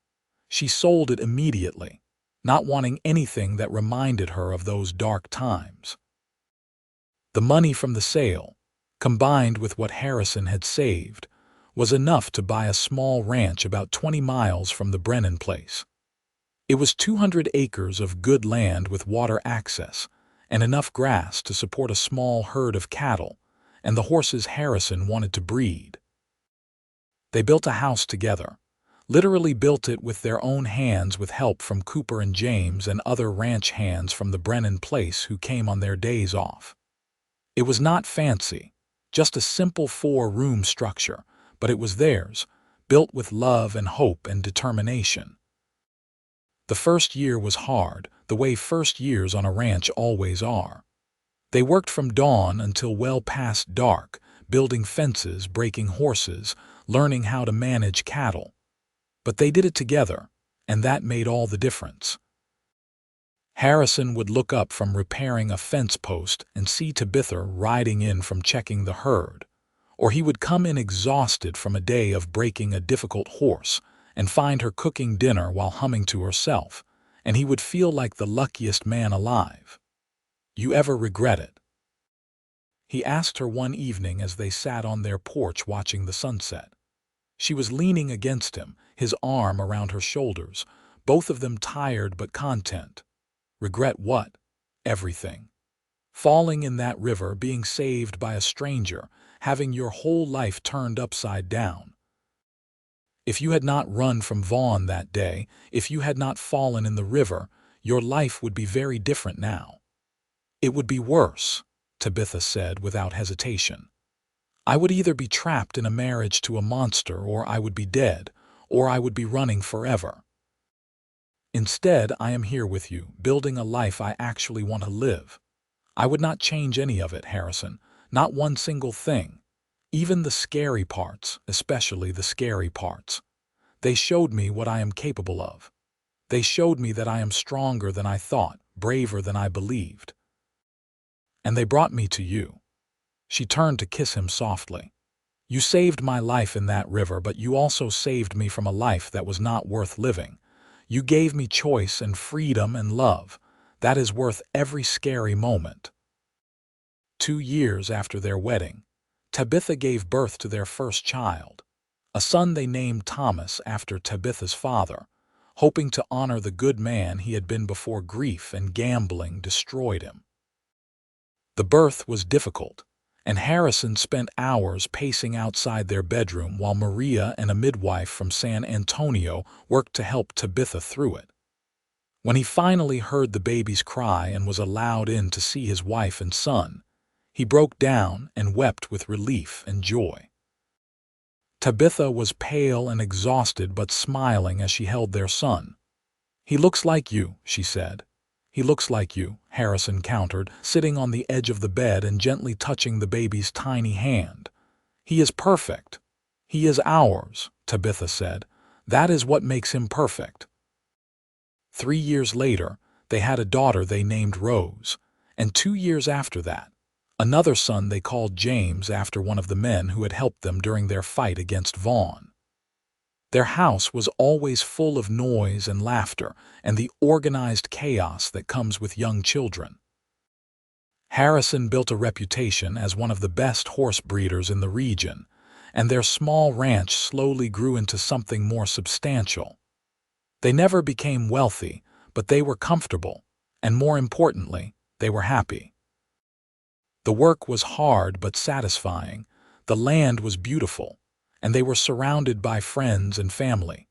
She sold it immediately, not wanting anything that reminded her of those dark times. The money from the sale, combined with what Harrison had saved, was enough to buy a small ranch about 20 miles from the Brennan place. It was 200 acres of good land with water access and enough grass to support a small herd of cattle and the horses Harrison wanted to breed. They built a house together, literally built it with their own hands with help from Cooper and James and other ranch hands from the Brennan place who came on their days off. It was not fancy, just a simple 4-room structure, but it was theirs, built with love and hope and determination. The first year was hard, the way first years on a ranch always are. They worked from dawn until well past dark, building fences, breaking horses, learning how to manage cattle. But they did it together, and that made all the difference. Harrison would look up from repairing a fence post and see Tabitha riding in from checking the herd, or he would come in exhausted from a day of breaking a difficult horse and find her cooking dinner while humming to herself, and he would feel like the luckiest man alive. You ever regret it? He asked her one evening as they sat on their porch watching the sunset. She was leaning against him, his arm around her shoulders, both of them tired but content. Regret what? Everything. Falling in that river, being saved by a stranger, having your whole life turned upside down. If you had not run from Vaughn that day, if you had not fallen in the river, your life would be very different now. It would be worse, Tabitha said without hesitation. I would either be trapped in a marriage to a monster, or I would be dead, or I would be running forever. Instead, I am here with you, building a life I actually want to live. I would not change any of it, Harrison, not one single thing. Even the scary parts, especially the scary parts. They showed me what I am capable of. They showed me that I am stronger than I thought, braver than I believed. And they brought me to you. She turned to kiss him softly. You saved my life in that river, but you also saved me from a life that was not worth living. You gave me choice and freedom and love. That is worth every scary moment. 2 years after their wedding, Tabitha gave birth to their first child, a son they named Thomas after Tabitha's father, hoping to honor the good man he had been before grief and gambling destroyed him. The birth was difficult, and Harrison spent hours pacing outside their bedroom while Maria and a midwife from San Antonio worked to help Tabitha through it. When he finally heard the baby's cry and was allowed in to see his wife and son, he broke down and wept with relief and joy. Tabitha was pale and exhausted but smiling as she held their son. He looks like you, she said. He looks like you, Harrison countered, sitting on the edge of the bed and gently touching the baby's tiny hand. He is perfect. He is ours, Tabitha said. That is what makes him perfect. 3 years later, they had a daughter they named Rose, and 2 years after that, another son they called James after one of the men who had helped them during their fight against Vaughn. Their house was always full of noise and laughter and the organized chaos that comes with young children. Harrison built a reputation as one of the best horse breeders in the region, and their small ranch slowly grew into something more substantial. They never became wealthy, but they were comfortable, and more importantly, they were happy. The work was hard but satisfying, the land was beautiful, and they were surrounded by friends and family.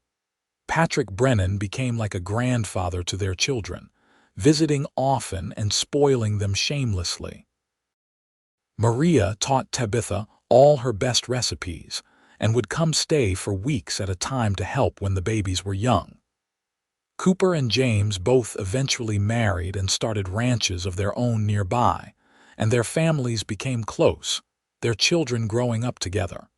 Patrick Brennan became like a grandfather to their children, visiting often and spoiling them shamelessly. Maria taught Tabitha all her best recipes and would come stay for weeks at a time to help when the babies were young. Cooper and James both eventually married and started ranches of their own nearby, and their families became close, their children growing up together.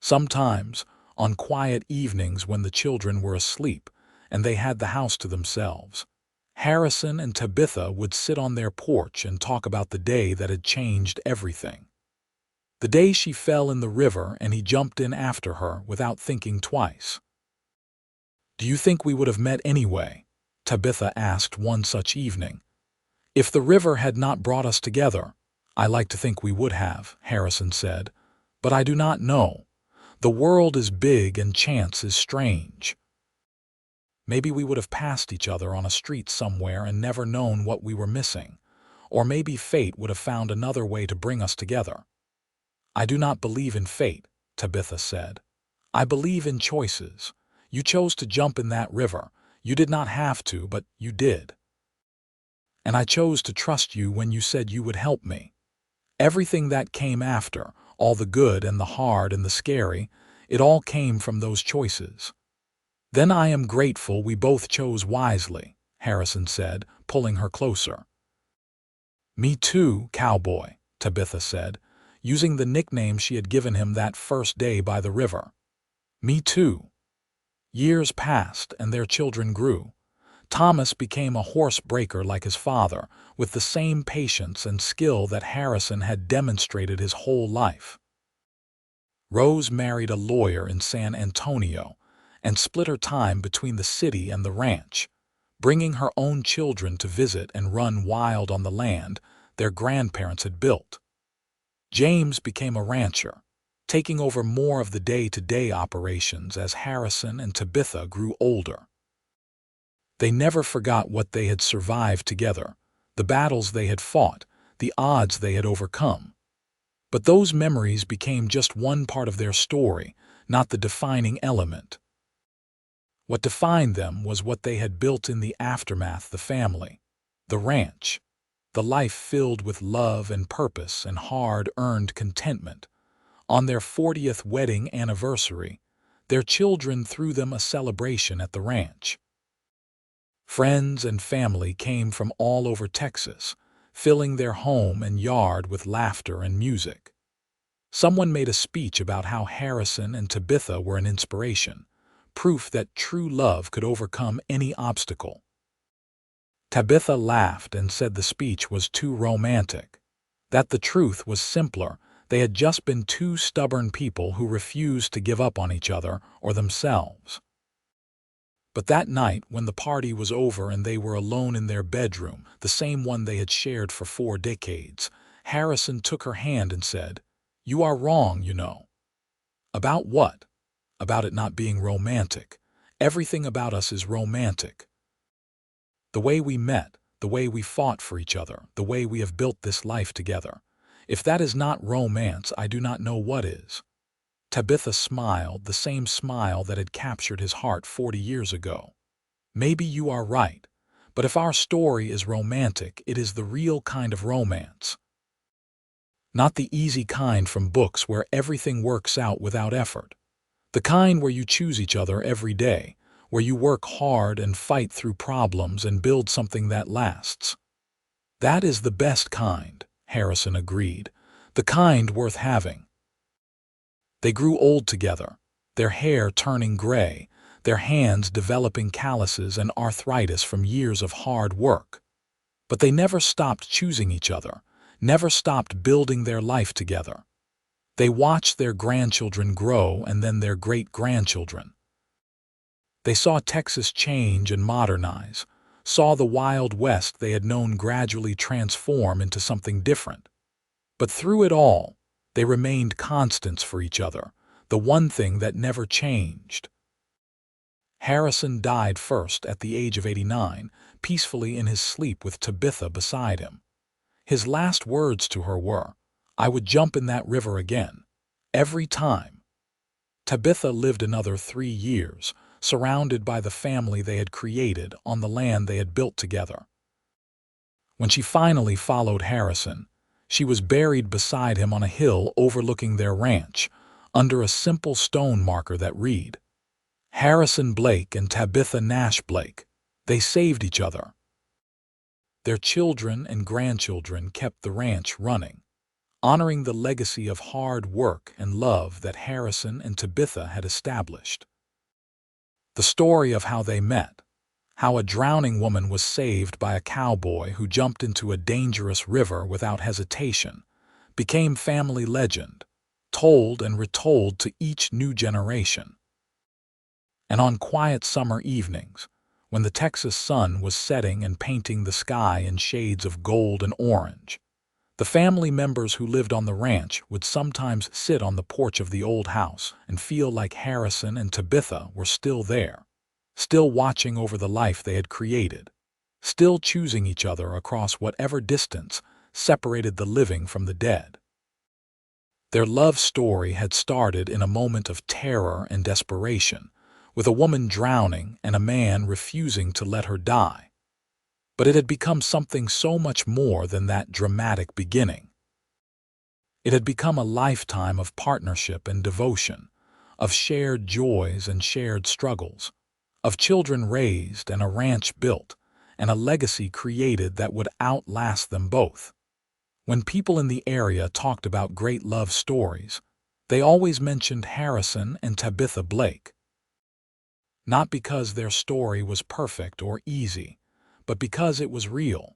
Sometimes, on quiet evenings when the children were asleep and they had the house to themselves, Harrison and Tabitha would sit on their porch and talk about the day that had changed everything. The day she fell in the river and he jumped in after her without thinking twice. "Do you think we would have met anyway?" Tabitha asked one such evening. "If the river had not brought us together, I like to think we would have," Harrison said. "But I do not know. The world is big and chance is strange. Maybe we would have passed each other on a street somewhere and never known what we were missing, or maybe fate would have found another way to bring us together." "I do not believe in fate," Tabitha said. "I believe in choices. You chose to jump in that river. You did not have to, but you did. And I chose to trust you when you said you would help me. Everything that came after, all the good and the hard and the scary, it all came from those choices. Then I am grateful we both chose wisely," Harrison said, pulling her closer. "Me too, Cowboy," Tabitha said, using the nickname she had given him that first day by the river. "Me too." Years passed and their children grew. Thomas became a horse breaker like his father, with the same patience and skill that Harrison had demonstrated his whole life. Rose married a lawyer in San Antonio and split her time between the city and the ranch, bringing her own children to visit and run wild on the land their grandparents had built. James became a rancher, taking over more of the day-to-day operations as Harrison and Tabitha grew older. They never forgot what they had survived together, the battles they had fought, the odds they had overcome. But those memories became just one part of their story, not the defining element. What defined them was what they had built in the aftermath: the family, the ranch, the life filled with love and purpose and hard-earned contentment. On their 40th wedding anniversary, their children threw them a celebration at the ranch. Friends and family came from all over Texas, filling their home and yard with laughter and music. Someone made a speech about how Harrison and Tabitha were an inspiration, proof that true love could overcome any obstacle. Tabitha laughed and said the speech was too romantic, that the truth was simpler. They had just been two stubborn people who refused to give up on each other or themselves. But that night, when the party was over and they were alone in their bedroom, the same one they had shared for 4 decades, Harrison took her hand and said, "You are wrong, you know." "About what?" "About it not being romantic. Everything about us is romantic. The way we met, the way we fought for each other, the way we have built this life together. If that is not romance, I do not know what is." Tabitha smiled, the same smile that had captured his heart 40 years ago. "Maybe you are right, but if our story is romantic, it is the real kind of romance. Not the easy kind from books where everything works out without effort. The kind where you choose each other every day, where you work hard and fight through problems and build something that lasts." "That is the best kind," Harrison agreed, "the kind worth having." They grew old together, their hair turning gray, their hands developing calluses and arthritis from years of hard work. But they never stopped choosing each other, never stopped building their life together. They watched their grandchildren grow and then their great-grandchildren. They saw Texas change and modernize, saw the Wild West they had known gradually transform into something different. But through it all, They remained constants for each other, the one thing that never changed. Harrison died first at the age of 89, peacefully in his sleep with Tabitha beside him. His last words to her were, "I would jump in that river again. Every time." Tabitha lived another 3 years, surrounded by the family they had created on the land they had built together. When she finally followed Harrison, she was buried beside him on a hill overlooking their ranch, under a simple stone marker that read, "Harrison Blake and Tabitha Nash Blake. They saved each other." Their children and grandchildren kept the ranch running, honoring the legacy of hard work and love that Harrison and Tabitha had established. The story of how they met, how a drowning woman was saved by a cowboy who jumped into a dangerous river without hesitation, became family legend, told and retold to each new generation. And on quiet summer evenings, when the Texas sun was setting and painting the sky in shades of gold and orange, the family members who lived on the ranch would sometimes sit on the porch of the old house and feel like Harrison and Tabitha were still there, still watching over the life they had created, still choosing each other across whatever distance separated the living from the dead. Their love story had started in a moment of terror and desperation, with a woman drowning and a man refusing to let her die. But it had become something so much more than that dramatic beginning. It had become a lifetime of partnership and devotion, of shared joys and shared struggles, of children raised and a ranch built, and a legacy created that would outlast them both. When people in the area talked about great love stories, they always mentioned Harrison and Tabitha Blake. Not because their story was perfect or easy, but because it was real.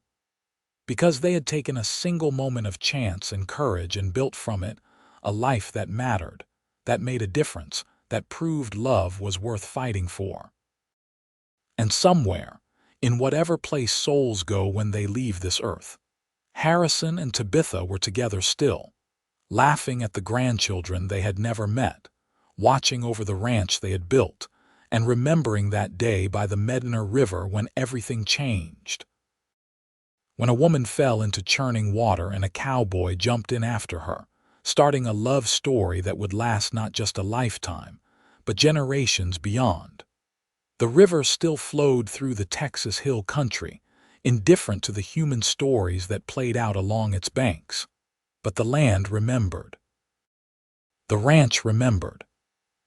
Because they had taken a single moment of chance and courage and built from it a life that mattered, that made a difference, that proved love was worth fighting for. And somewhere, in whatever place souls go when they leave this earth, Harrison and Tabitha were together still, laughing at the grandchildren they had never met, watching over the ranch they had built, and remembering that day by the Medina River when everything changed. When a woman fell into churning water and a cowboy jumped in after her, starting a love story that would last not just a lifetime, but generations beyond. The river still flowed through the Texas hill country, indifferent to the human stories that played out along its banks. But the land remembered. The ranch remembered.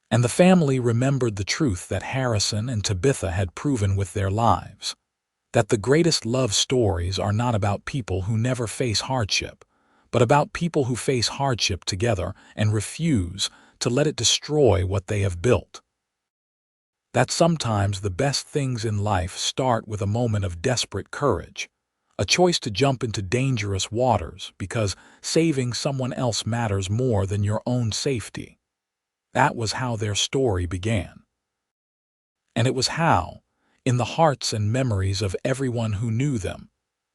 And the family remembered the truth that Harrison and Tabitha had proven with their lives, that the greatest love stories are not about people who never face hardship, but about people who face hardship together and refuse to let it destroy what they have built. That sometimes the best things in life start with a moment of desperate courage, a choice to jump into dangerous waters because saving someone else matters more than your own safety. That was how their story began. And it was how, in the hearts and memories of everyone who knew them,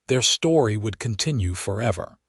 their story would continue forever.